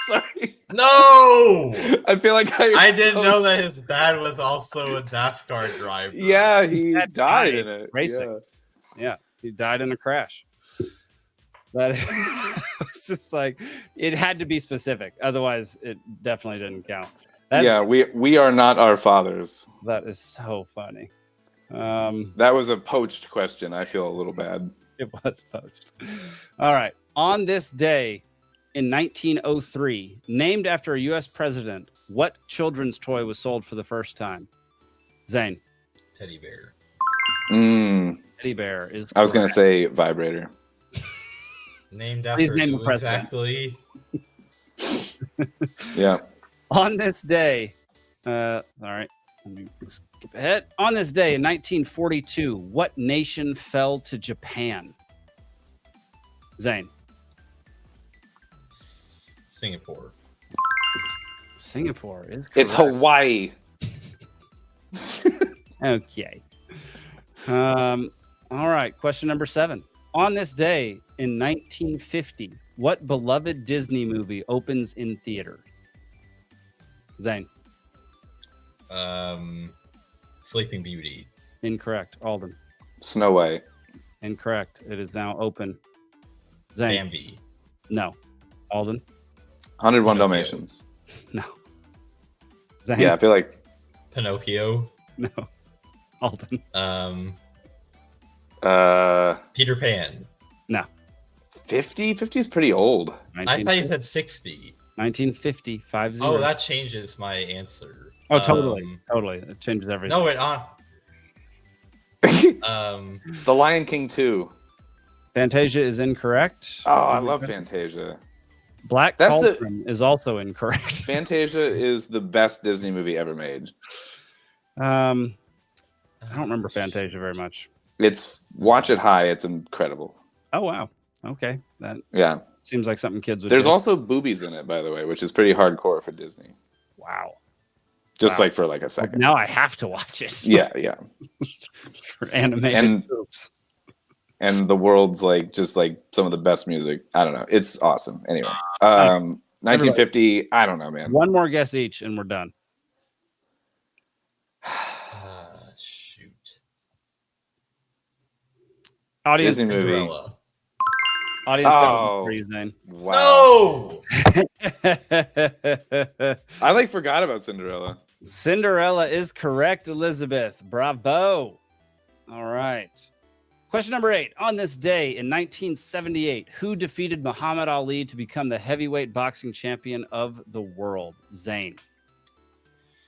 Sorry. No! I feel like I didn't know that his dad was also a NASCAR driver. Yeah, he That died died in it. racing. Yeah, he died in a crash. That it's just like it had to be specific, otherwise it definitely didn't count. That's, Yeah, we are not our fathers. that is so funny. That was a poached question. I feel a little bad. It was poached. All right. On this day in 1903, named after a U.S. president, what children's toy was sold for the first time? Zane. Teddy bear. Teddy bear is. I was going to correct. say vibrator. Named Please after name who the president. exactly? Yeah. On this day, all right, let me skip ahead. On this day in 1942, what nation fell to Japan? Zane. Singapore. Singapore is correct. It's Hawaii. Okay. All right. Question number 7. On this day in 1950, what beloved Disney movie opens in theater? Zane. Sleeping Beauty. Incorrect. Alden. Snow White. Incorrect. It is now open. Zane. Bambi. No. Alden. 101 Pinocchio. Dalmatians. No. Zane. Yeah, I feel like Pinocchio. No. Alden. Peter Pan. No. 50? 50 is pretty old. I thought you said 60. 1950. 50. Oh, that changes my answer. Oh, totally. Totally. It changes everything. No, it The Lion King 2. Fantasia is incorrect. Oh, I love Fantasia. Black That's the- Cauldron is also incorrect. Fantasia is the best Disney movie ever made. I don't remember Fantasia very much. It's watch it high. It's incredible. Oh wow. Okay, that Yeah. seems like something kids would. There's do. also boobies in it, by the way, which is pretty hardcore for Disney. Wow. Just Wow. like for like a second. Now I have to watch it. Yeah, yeah. For animated And- boobs. And the world's like just like some of the best music. I don't know. It's awesome. Anyway, 1950. I don't know, man. One more guess each, and we're done. Audience, Disney movie. Cinderella. audience got one Oh. for you, Zane. Wow. No. I like forgot about Cinderella. Cinderella is correct, Elizabeth. Bravo. All right. Question number 8. On this day in 1978, who defeated Muhammad Ali to become the heavyweight boxing champion of the world? Zane.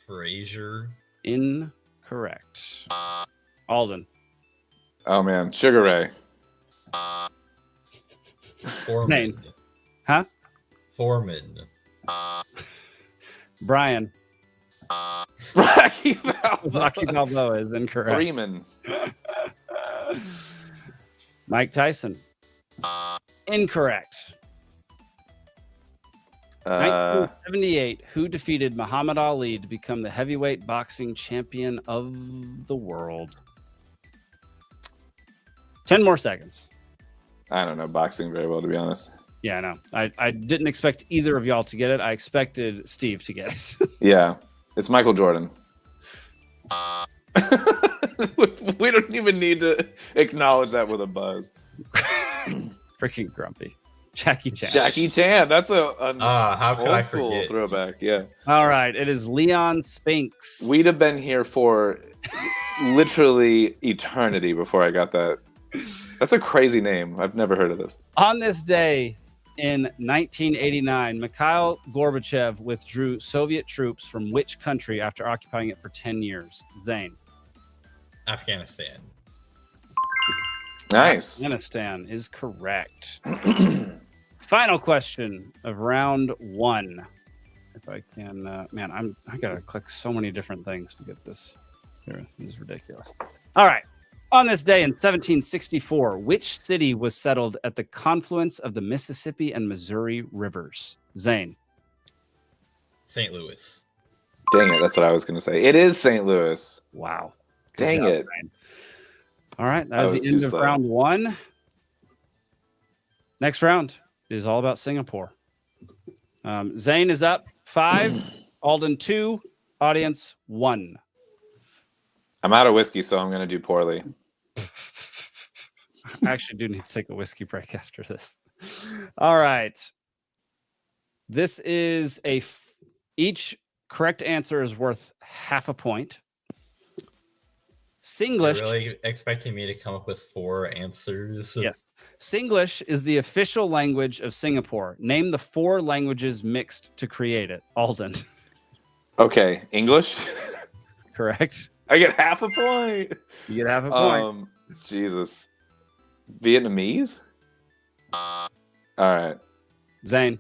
Frazier. Incorrect. Alden. Oh man, Sugar Ray. Foreman. Name. Huh? Foreman. Brian. Rocky Balboa. Rocky Balboa is incorrect. Freeman. Mike Tyson. Incorrect. 1978, who defeated Muhammad Ali to become the heavyweight boxing champion of the world? 10 more seconds. I don't know boxing very well, to be honest. Yeah, I know. I didn't expect either of y'all to get it. I expected Steve to get it. Yeah, it's Michael Jordan. We don't even need to acknowledge that with a buzz. Freaking grumpy. Jackie Chan. Jackie Chan. That's a How could I old school forget? throwback. Yeah. All right. It is Leon Spinks. We'd have been here for literally eternity before I got that. That's a crazy name. I've never heard of this. On this day in 1989, Mikhail Gorbachev withdrew Soviet troops from which country after occupying it for 10 years? Zane. Afghanistan. Nice. Afghanistan is correct. Final question of round 1. If I can, man, I gotta click so many different things to get this. Here, this is ridiculous. All right. On this day in 1764, which city was settled at the confluence of the Mississippi and Missouri rivers? Zane. St. Louis. Dang it. That's what I was going to say. It is St. Louis. Wow. Good Dang job, it. Zane. All right. That is was the end too of slow. round 1. Next round is all about Singapore. Zane is up 5, Alden 2, audience 1. I'm out of whiskey, so I'm going to do poorly. I actually do need to take a whiskey break after this. All right. This is each correct answer is worth half a point. Singlish. You're really expecting me to come up with 4 answers? Yes. Singlish is the official language of Singapore. Name the 4 languages mixed to create it. Alden. Okay. English? Correct. I get half a point. You get half a point. Jesus. Vietnamese? All right. Zane.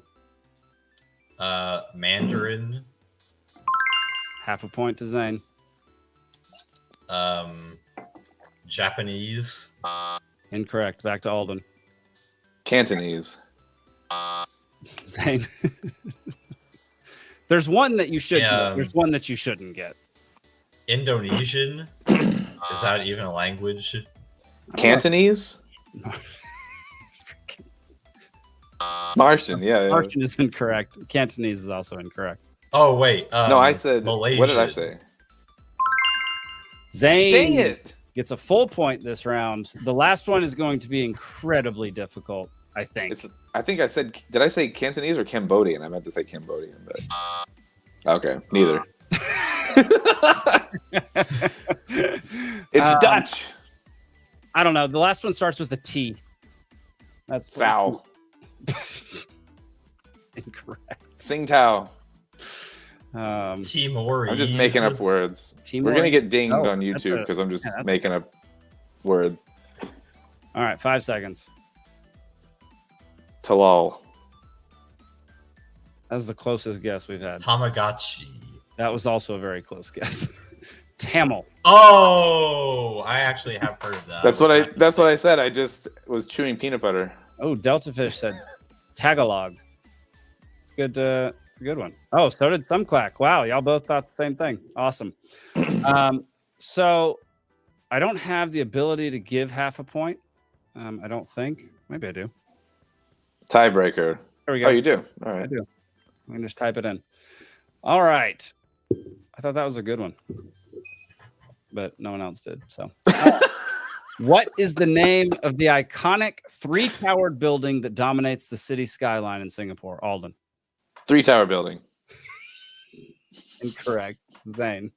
Mandarin. Half a point to Zane. Japanese. Incorrect. Back to Alden. Cantonese. Zane. There's one that you should Yeah. get. There's one that you shouldn't get. Indonesian. Is that even a language? Cantonese? Martian, yeah. Martian is incorrect. Cantonese is also incorrect. Oh wait. No, I said. Malaysian. What did I say? Zane Dang it! gets a full point this round. The last one is going to be incredibly difficult, I think. I think I said. Did I say Cantonese or Cambodian? I meant to say Cambodian, but okay, neither. It's Dutch. I don't know. The last one starts with a T. That's Sao. Incorrect. Sing Tao. Timorese. I'm just making up words. We're gonna get dinged on YouTube because I'm just making up words. All right, 5 seconds. Talal. That was the closest guess we've had. Tamagotchi. That was also a very close guess. Tamil. Oh, I actually have heard that. That's what I said. I just was chewing peanut butter. Oh, Delta Fish said Tagalog. It's good. A good one. Oh, so did some quack. Wow, y'all both thought the same thing. Awesome. So I don't have the ability to give half a point. I don't think. Maybe I do. Tiebreaker. There we go. Oh, you do. All right. I do. I can just type it in. All right. I thought that was a good one, but no one else did. So What is the name of the iconic three-towered building that dominates the city skyline in Singapore? Alden. 3-tower building. Incorrect. Zane.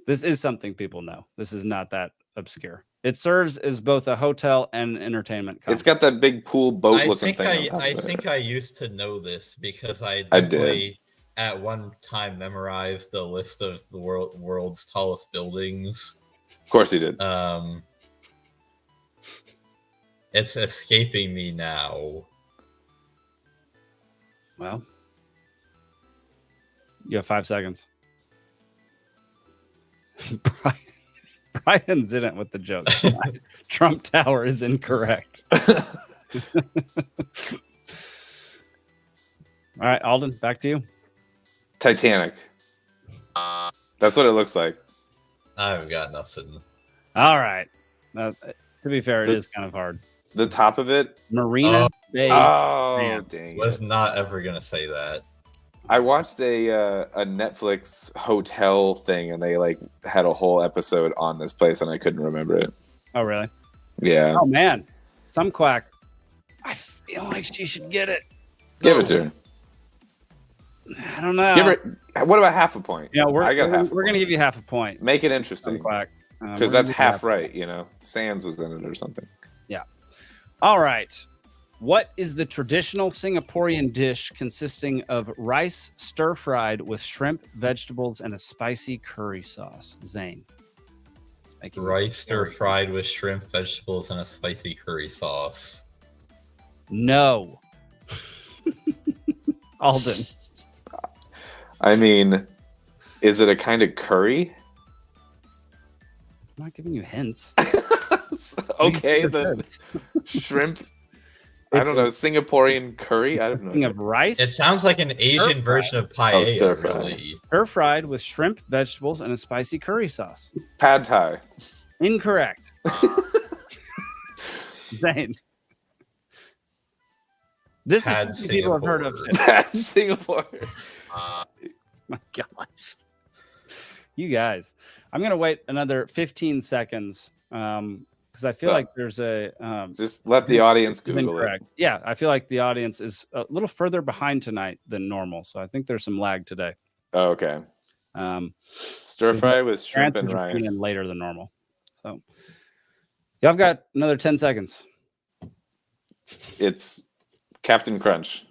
This is something people know. This is not that obscure. It serves as both a hotel and an entertainment complex. It's got that big pool boat I looking think thing. I think I used to know this because I I definitely at one time memorized the list of the world's tallest buildings. Of course he did. It's escaping me now. Well, you have 5 seconds. Brian's in it with the joke. Trump Tower is incorrect. All right, Alden, back to you. Titanic. That's what it looks like. I've got nothing. All right. To be fair, it is kind of hard. The top of it? Marina Bay. Oh, Sands. dang. Was not ever gonna say that. I watched a Netflix hotel thing, and they like had a whole episode on this place, and I couldn't remember it. Oh, really? Yeah. Oh, man. Some quack. I feel like she should get it. Give it to her. I don't know. Give her. What about half a point? Yeah, I got half. we're going to give you half a point. Make it Some interesting, quack. because that's half right. You know, Sands was in it or something. Yeah. All right. What is the traditional Singaporean dish consisting of rice stir-fried with shrimp, vegetables, and a spicy curry sauce? Zane. Rice stir-fried with shrimp, vegetables, and a spicy curry sauce. No. Alden. I mean, is it a kind of curry? I'm not giving you hints. Okay, then shrimp. I don't know, Singaporean curry. I don't know. Of rice. It sounds like an Asian version of paella. stir-fried. Really. Stir-fried with shrimp, vegetables, and a spicy curry sauce. Pad Thai. Incorrect. Zane. This Pad is something people have heard of. Pad Singapore. My gosh. You guys. I'm going to wait another 15 seconds because I feel like there's a... Just let the audience Google incorrect. it. Yeah, I feel like the audience is a little further behind tonight than normal. So I think there's some lag today. Oh, okay. Stir fry with shrimp and answers are coming rice. in later than normal. So yeah, I've got another 10 seconds. It's Captain Crunch.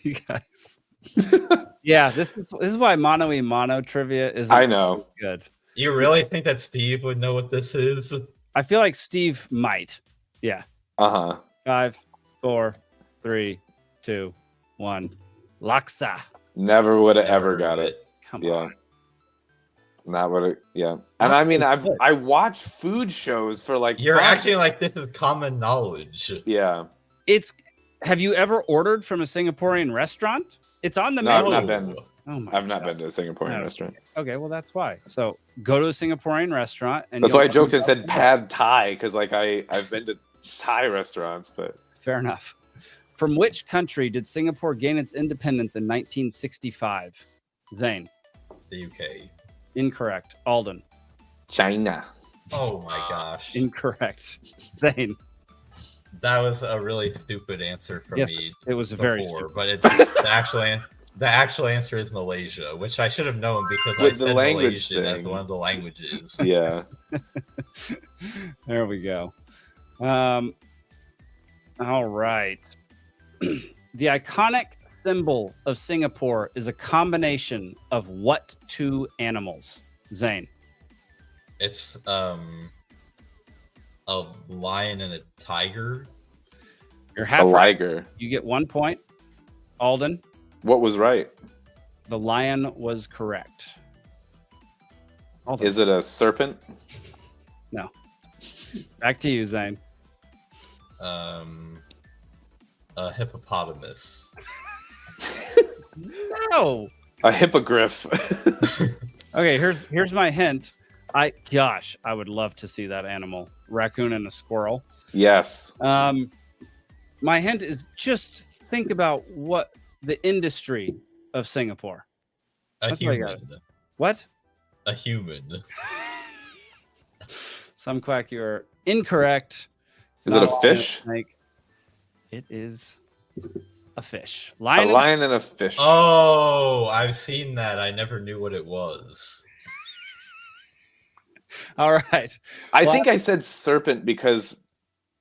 You guys. Yeah, this is why mono e mono trivia is I know. good. You really think that Steve would know what this is? I feel like Steve might. Yeah. Uh-huh. 5, 4, 3, 2, 1. Laksa. Never would have ever got it. Come Yeah. on. Not what it, yeah. And I mean, I watch food shows for like You're fun. acting like this is common knowledge. Yeah. Have you ever ordered from a Singaporean restaurant? It's on the No, I've menu. not been. Oh my I've not been to a Singaporean No. restaurant. Okay, well that's why. So go to a Singaporean restaurant and That's why I you'll- joked and said pad Thai, because like I've been to Thai restaurants, but Fair enough. From which country did Singapore gain its independence in 1965? Zane. The UK. Incorrect. Alden. China. Oh my gosh. Incorrect. Zane. That was a really stupid answer from Yes, me. it was very before, stupid. but it's the actual answer is Malaysia, which I should have known because I With the said language Malaysian as thing. one of the languages. Yeah. There we go. All right. The iconic symbol of Singapore is a combination of what two animals? Zane. It's a lion and a tiger. You're A half right. liger. You get 1 point. Alden. What was right? The lion was correct. Alden. Is it a serpent? No. Back to you, Zane. A hippopotamus. No. A hippogriff. Okay, here's my hint. I would love to see that animal. Raccoon and a squirrel. Yes. My hint is just think about what the industry of Singapore. A That's what I got. human. What? a human. Some quack, you're incorrect. It's Is it not a lion, fish? snake. It is a fish. A Lion. lion and a fish. Oh, I've seen that. I never knew what it was. All right. I Well, think I said serpent because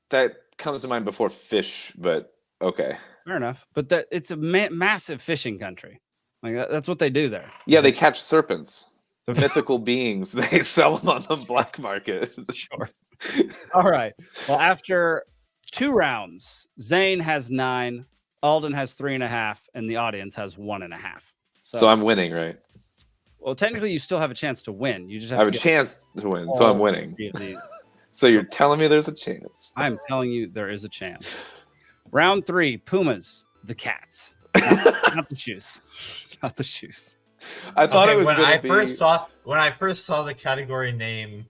that comes to mind before fish, but okay. fair enough. But it's a massive fishing country. Like that's what they do there. Yeah, they catch serpents. So Mythical beings. They sell them on the black market. sure. All right. Well, after 2 rounds, Zane has 9, Alden has 3.5, and the audience has 1.5. So I'm winning, right? Well, technically, you still have a chance to win. You just I have have a to get chance to win, so I'm all winning. 3 of these. So you're telling me there's a chance? I'm telling you, there is a chance. Round 3, Pumas, the cats, not the shoes, not the shoes. I thought Okay, it was when going I to be. when I first saw the category name,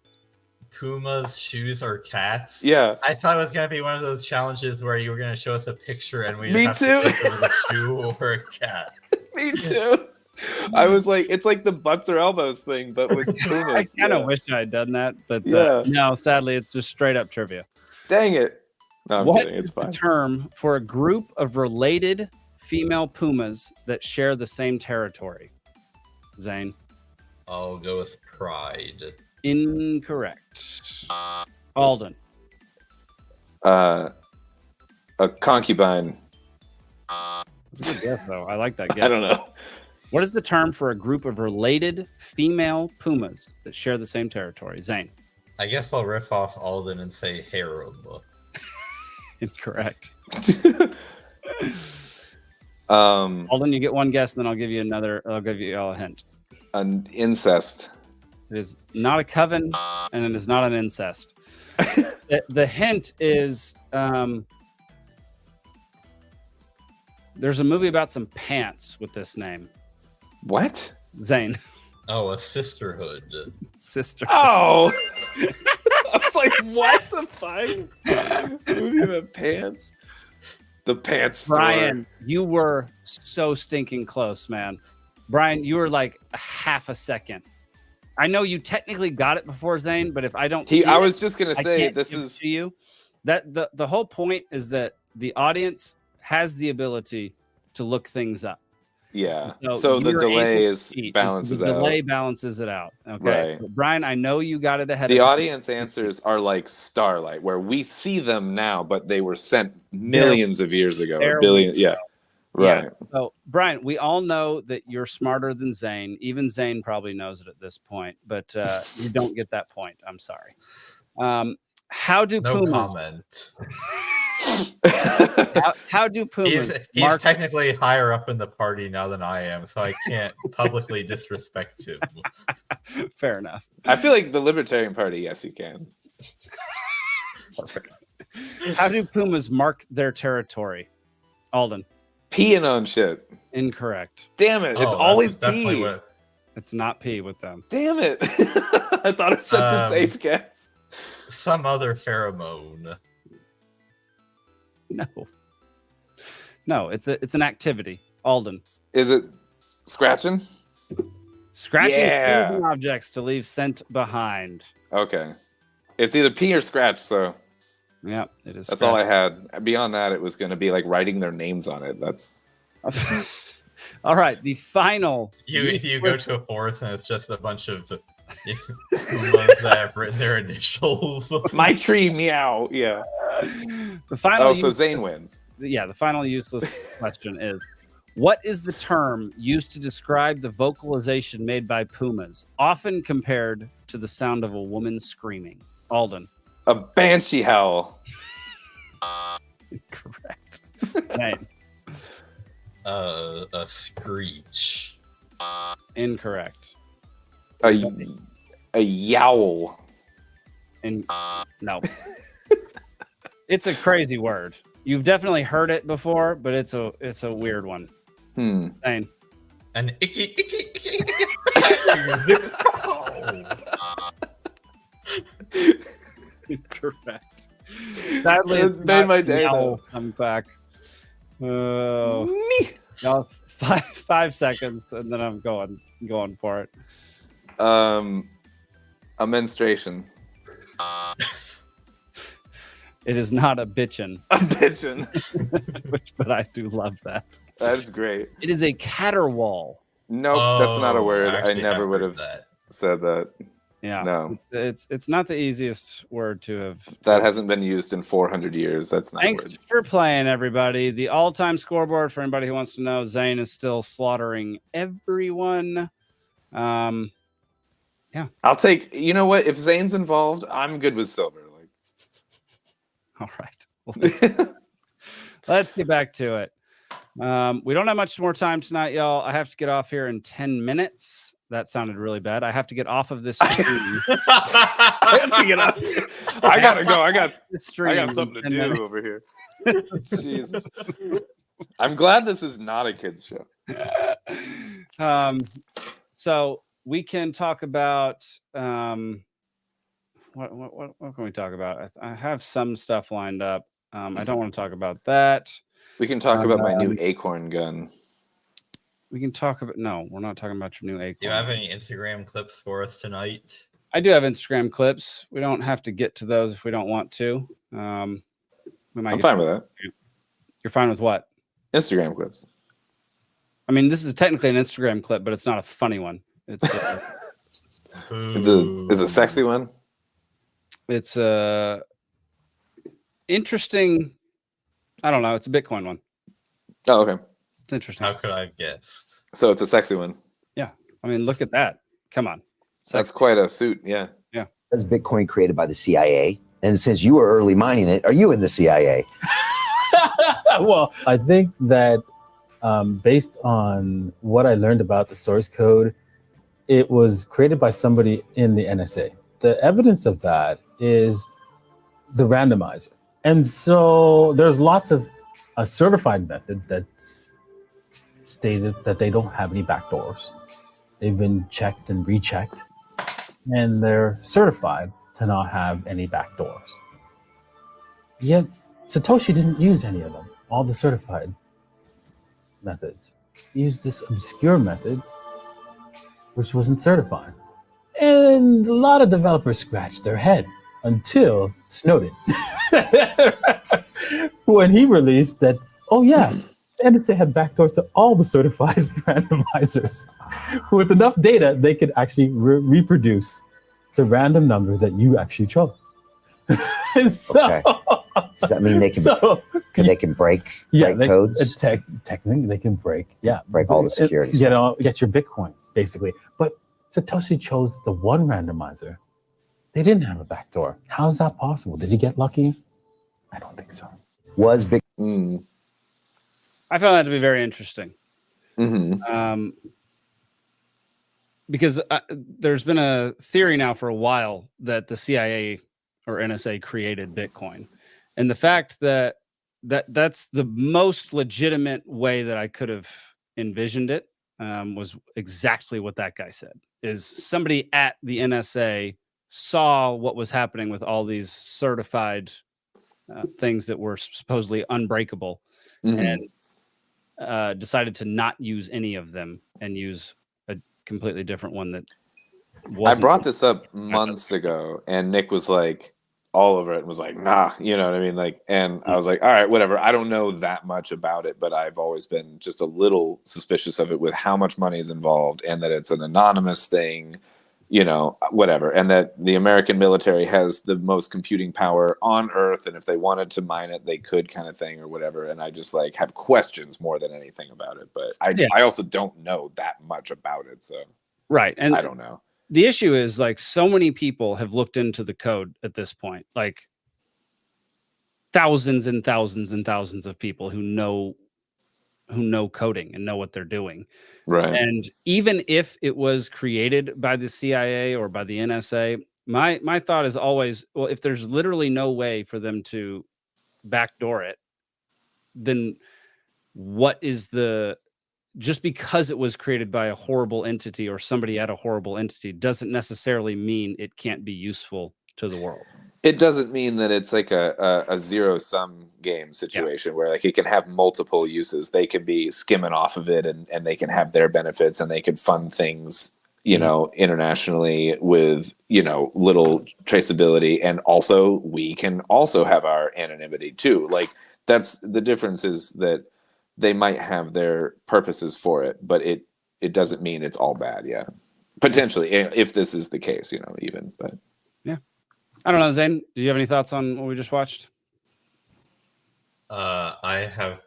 Pumas, shoes, or cats. Yeah. I thought it was gonna be one of those challenges where you were gonna show us a picture and we Me just have too. to pick a shoe or a cat. Me too. I was like, it's like the butts or elbows thing, but with Pumas. I kind of yeah. wish I had done that, but Yeah. no, sadly, it's just straight up trivia. Dang it. No, I'm What kidding. It's is the fine. term for a group of related female pumas that share the same territory? Zane. I'll go with pride. Incorrect. Alden. A concubine. That's a good guess, though. I like that guess. I don't know. What is the term for a group of related female pumas that share the same territory? Zane. I guess I'll riff off Alden and say harem. Incorrect. Alden, you get one guess, and then I'll give you another. I'll give you all a hint. An incest. It is not a coven, and it is not an incest. The hint is there's a movie about some pants with this name. What? Zane. Oh, a sisterhood. Sister. Oh! I was like, what the fuck? Movie about pants. The pants store. Brian, you were so stinking close, man. Brian, you were like a half a second. I know you technically got it before Zane, but if I don't see I it, was just gonna I say can't this give it is to you. That the whole point is that the audience has the ability to look things up. yeah. So the you're delay able to is see. balances the out. delay balances it out. Okay, Right. So, Brian, I know you got it ahead. The of time. audience answers are like Starlight, where we see them now, but they were sent millions of years ago. There Or billion. we Yeah. Yeah. Right. So, Brian, we all know that you're smarter than Zane. Even Zane probably knows it at this point, but you don't get that point. I'm sorry. How do No pumas? comment. How do pumas? He's mark- technically higher up in the party now than I am, so I can't publicly disrespect him. Fair enough. I feel like the Libertarian Party, yes, you can. Perfect. How do pumas mark their territory? Alden. Peeing on shit. Incorrect. Damn it. It's that's always definitely pee. what- It's not pee with them. Damn it. I thought it was such a safe guess. Some other pheromone. No, it's an activity. Alden. Is it scratching? Scratching Yeah. moving objects to leave scent behind. Okay. It's either pee or scratch, so Yeah, it is. that's all I had. Beyond that, it was going to be like writing their names on it. That's All right, the final. You go to a forest and it's just a bunch of pumas that have written their initials. my tree, meow. Yeah. The final. Oh, so Zane wins. Yeah, the final useless question is: what is the term used to describe the vocalization made by pumas, often compared to the sound of a woman screaming? Alden. A banshee howl. Correct. Zane. A screech. Incorrect. A yowl. And no. It's a crazy word. You've definitely heard it before, but it's a weird one. Zane. An icky. Incorrect. Sadly, It's made my day, though. I'm back. Oh, no, 5 seconds, and then I'm going for it. A menstruation. It is not a bitchin'. A bitchin'. But I do love that. That's great. It is a caterwaul. Nope, that's not a word. I actually never have would heard have that. said that. Yeah. No. It's not the easiest word to have. That hasn't been used in 400 years. That's not Thanks a word. for playing, everybody. The all-time scoreboard, for anybody who wants to know, Zane is still slaughtering everyone. Yeah. I'll take, you know what? If Zane's involved, I'm good with silver. Like, all right. Well, let's get back to it. We don't have much more time tonight, y'all. I have to get off here in 10 minutes. That sounded really bad. I have to get off of this stream. I have to get up. I gotta go. I got something to do minutes. over here. Jesus. I'm glad this is not a kids show. So we can talk about what can we talk about? I have some stuff lined up. I don't want to talk about that. We can talk about my new acorn gun. We can talk about we're not talking about your new acorn. Do you have any Instagram clips for us tonight? I do have Instagram clips. We don't have to get to those if we don't want to. I'm fine with that. You're fine with what? Instagram clips. I mean, this is technically an Instagram clip, but it's not a funny one. It's it's a sexy one. It's a interesting. I don't know. It's a Bitcoin one. Oh, okay. It's interesting. How could I have guessed? So it's a sexy one. Yeah. I mean, look at that. Come on. That's quite a suit. Yeah. Yeah. That's Bitcoin created by the CIA. And since you were early mining it, are you in the CIA? Well, I think that based on what I learned about the source code, it was created by somebody in the NSA. The evidence of that is the randomizer. And so there's lots of a certified method that's stated that they don't have any backdoors. They've been checked and rechecked, and they're certified to not have any backdoors. Yet Satoshi didn't use any of them, all the certified methods. He used this obscure method, which wasn't certified. And a lot of developers scratched their head until Snowden. When he released that, oh yeah, the NSA had backdoors to all the certified randomizers. With enough data, they could actually reproduce the random number that you actually chose. So, okay. Does that mean they can they can break codes? Technically, they can break all the security. Get your Bitcoin basically. But Satoshi chose the one randomizer. They didn't have a backdoor. How's that possible? Did he get lucky? I don't think so. Was big. I found that to be very interesting. Mm-hmm. Because there's been a theory now for a while that the CIA or NSA created Bitcoin. And the fact that that's the most legitimate way that I could have envisioned it was exactly what that guy said. Is somebody at the NSA saw what was happening with all these certified things that were supposedly unbreakable, and decided to not use any of them and use a completely different one that wasn't. I brought this up months ago, and Nick was like all over it and was like, nah, you know what I mean? Like, and I was like, all right, whatever. I don't know that much about it, but I've always been just a little suspicious of it with how much money is involved and that it's an anonymous thing, you know, whatever. And that the American military has the most computing power on Earth. And if they wanted to mine it, they could, kind of thing or whatever. And I just like have questions more than anything about it. But I also don't know that much about it. So right. And I don't know. The issue is like so many people have looked into the code at this point, like thousands and thousands and thousands of people who know coding and know what they're doing. Right. And even if it was created by the CIA or by the NSA, my thought is always, well, if there's literally no way for them to backdoor it, then what is just because it was created by a horrible entity or somebody at a horrible entity doesn't necessarily mean it can't be useful to the world. It doesn't mean that it's like a zero-sum game situation where like it can have multiple uses. They could be skimming off of it and they can have their benefits and they could fund things, you know, internationally with, you know, little traceability. And also we can also have our anonymity too. Like that's the difference, is that they might have their purposes for it, but it doesn't mean it's all bad. Yeah. Potentially, if this is the case, you know, even, but yeah. I don't know, Zane, do you have any thoughts on what we just watched? I have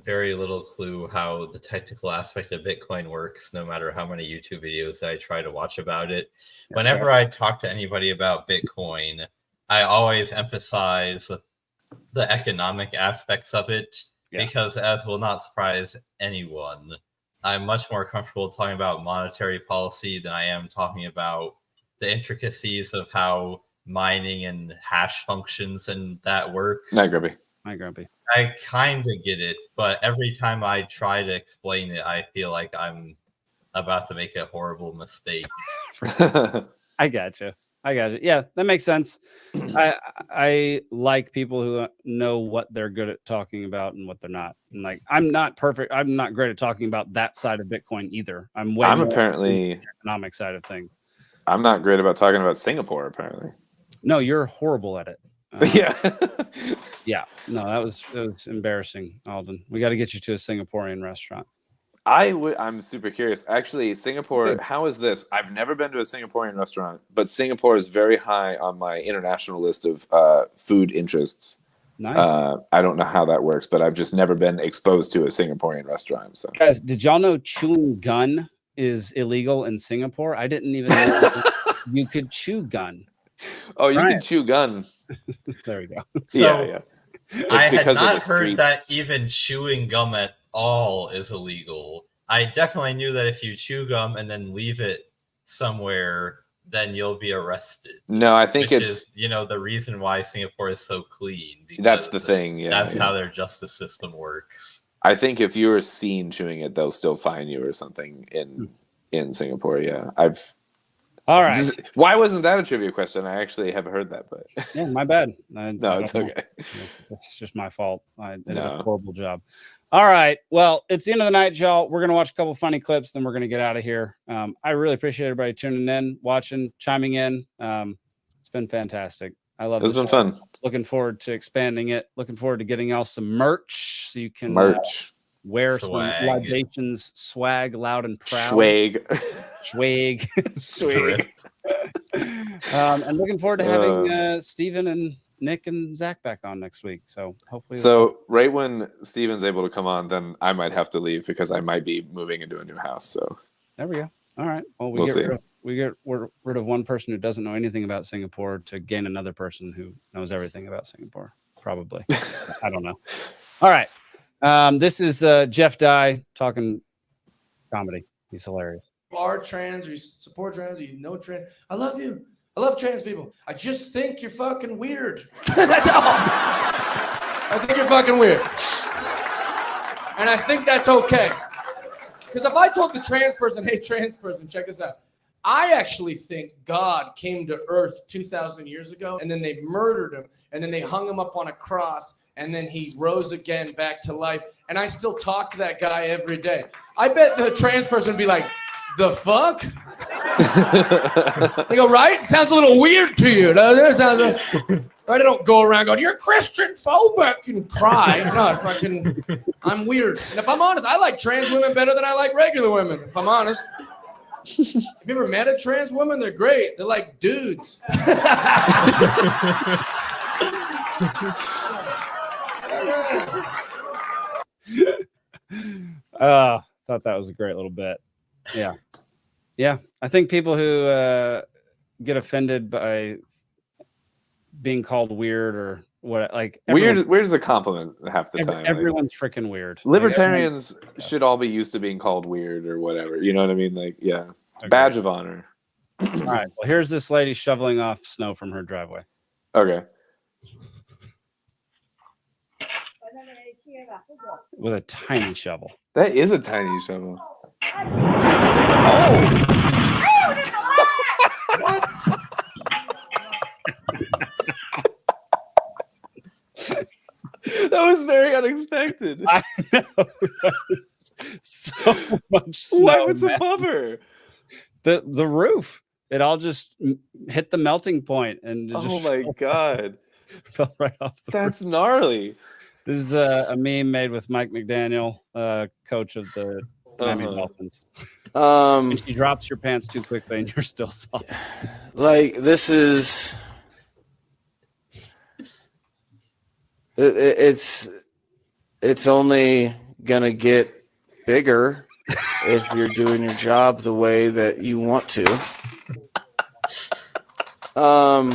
very little clue how the technical aspect of Bitcoin works, no matter how many YouTube videos I try to watch about it. Whenever I talk to anybody about Bitcoin, I always emphasize the economic aspects of it, because, as will not surprise anyone, I'm much more comfortable talking about monetary policy than I am talking about the intricacies of how mining and hash functions and that works. Night Grumpy. Night Grumpy. I kind of get it, but every time I try to explain it, I feel like I'm about to make a horrible mistake. I gotcha. Yeah, that makes sense. I like people who know what they're good at talking about and what they're not. And like, I'm not perfect. I'm not great at talking about that side of Bitcoin either. I'm more apparently the economic side of things. I'm not great about talking about Singapore, apparently. No, you're horrible at it. Yeah. Yeah. No, that was embarrassing, Alden. We got to get you to a Singaporean restaurant. I'm super curious. Actually, Singapore, how is this? I've never been to a Singaporean restaurant, but Singapore is very high on my international list of food interests. Nice. I don't know how that works, but I've just never been exposed to a Singaporean restaurant. So, guys, did y'all know chewing gun is illegal in Singapore? I didn't even know you could chew gun. Oh, you can chew gun. There we go. So, yeah. I had not heard that even chewing gum at all is illegal. I definitely knew that if you chew gum and then leave it somewhere, then you'll be arrested. No, I think is, you know, the reason why Singapore is so clean. That's the thing. Yeah, that's how their justice system works. I think if you were seen chewing it, they'll still fine you or something in Singapore. Yeah, All right. Why wasn't that a trivia question? I actually have heard that, but yeah, my bad. No, it's okay. It's just my fault. I did a horrible job. All right. Well, it's the end of the night, y'all. We're going to watch a couple funny clips, then we're going to get out of here. I really appreciate everybody tuning in, watching, chiming in. It's been fantastic. I love it. It's been fun. Looking forward to expanding it. Looking forward to getting y'all some merch so you can wear swag. Some Libations swag loud and proud. Swag. And looking forward to having Steven and Nick and Zach back on next week. So hopefully. So right when Steven's able to come on, then I might have to leave because I might be moving into a new house. So there we go. All right. Well, we get rid of one person who doesn't know anything about Singapore to gain another person who knows everything about Singapore. Probably. I don't know. All right. This is Jeff Dye talking comedy. He's hilarious. Are trans, or you support trans, or you know trans. I love you. I love trans people. I just think you're fucking weird. That's all. I think you're fucking weird. And I think that's okay. Because if I told the trans person, hey, trans person, check this out. I actually think God came to earth 2,000 years ago, and then they murdered him, and then they hung him up on a cross, and then he rose again back to life. And I still talk to that guy every day. I bet the trans person would be like, the fuck? They go, right? Sounds a little weird to you. Right? I don't go around going, you're Christian phobic and cry. No, I'm weird. And if I'm honest, I like trans women better than I like regular women, if I'm honest. Have you ever met a trans woman? They're great. They're like dudes. Thought that was a great little bit. Yeah. I think people who get offended by being called weird or what, like weird is a compliment half the time. Everyone's freaking weird. Libertarians should all be used to being called weird or whatever. You know what I mean? Like, yeah, badge of honor. All right. Well, here's this lady shoveling off snow from her driveway. Okay. With a tiny shovel. That is a tiny shovel. Oh! What? That was very unexpected. I know. So much snow. Why was a bummer? The roof. It all just hit the melting point and it Oh just my god, fell right off the that's gnarly. This is a meme made with Mike McDaniel, coach of the Miami Dolphins. And she drops your pants too quickly and you're still soft. Like, this is it's only gonna get bigger if you're doing your job the way that you want to. Oh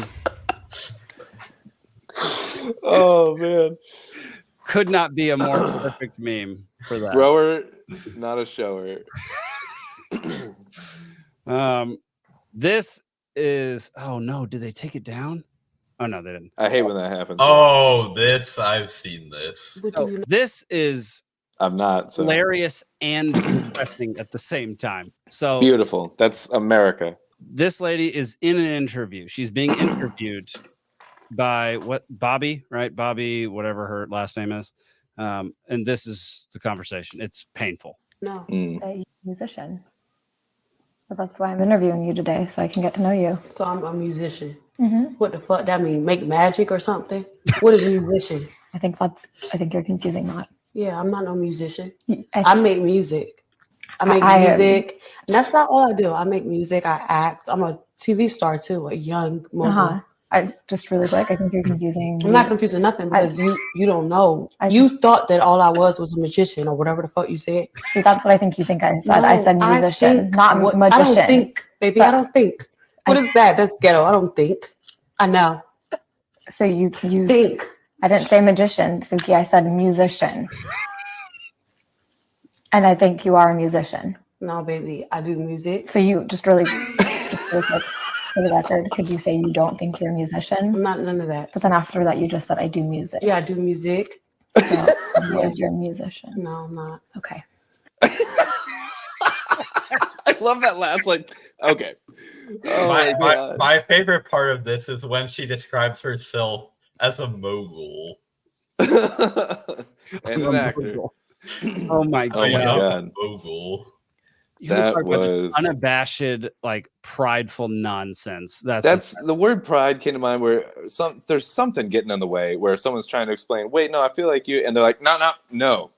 man, could not be a more perfect meme for that. Thrower, not a shower. This is, oh no, did they take it down? Oh no, they didn't. I hate when that happens. Oh, I've seen this. So this is I'm not hilarious and depressing at the same time. So beautiful. That's America. This lady is in an interview. She's being interviewed by Bobby, right? Bobby, whatever her last name is. And this is the conversation. It's painful. No, a musician. But that's why I'm interviewing you today, so I can get to know you. So I'm a musician. Mm-hmm. What the fuck that mean? Make magic or something? What is a musician? I think you're confusing that. Yeah, I'm not no musician. I make music. I make I music. And that's not all I do. I make music. I act. I'm a TV star too, a young mogul. I just really quick. I think you're confusing. I'm not confusing nothing because you don't know. You thought that all I was a magician or whatever the fuck you said. See, that's what I think you think I said. No, I said musician, not magician. I don't think, baby. I don't think. What is that? That's ghetto. I don't think. I know. So you think. I didn't say magician, Suki. I said musician. And I think you are a musician. No, baby. I do music. So you just really quick, for the record, could you say you don't think you're a musician? I'm not none of that. But then after that, you just said I do music. Yeah, I do music. So you're a musician. No, I'm not. Okay. I love that last okay. Oh my favorite part of this is when she describes herself as a mogul. And an actor. Oh my god. Mogul. You talk about unabashed, prideful nonsense. That's the word pride came to mind where there's something getting in the way where someone's trying to explain, wait, no, I feel like you, and they're like, no.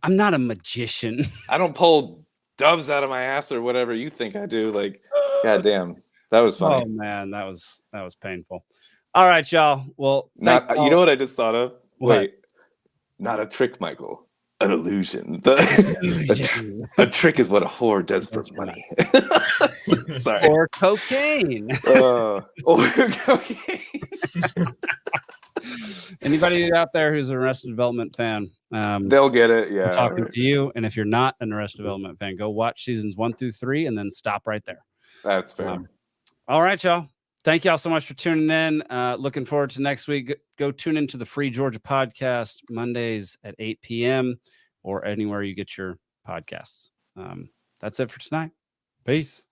I'm not a magician. I don't pull doves out of my ass or whatever you think I do. God damn. That was funny. Oh man, that was painful. All right, y'all. Well, you know what I just thought of? What? Wait, not a trick, Michael. An illusion. A trick is what a whore does for money. Sorry. Or cocaine. Or cocaine. Anybody out there who's an Arrested Development fan, they'll get it. Yeah. I'm talking to you. And if you're not an Arrested Development fan, go watch seasons 1 through 3 and then stop right there. That's fair. All right, y'all. Thank y'all so much for tuning in. Looking forward to next week. Go tune into the Free Georgia podcast Mondays at 8 p.m. or anywhere you get your podcasts. That's it for tonight. Peace.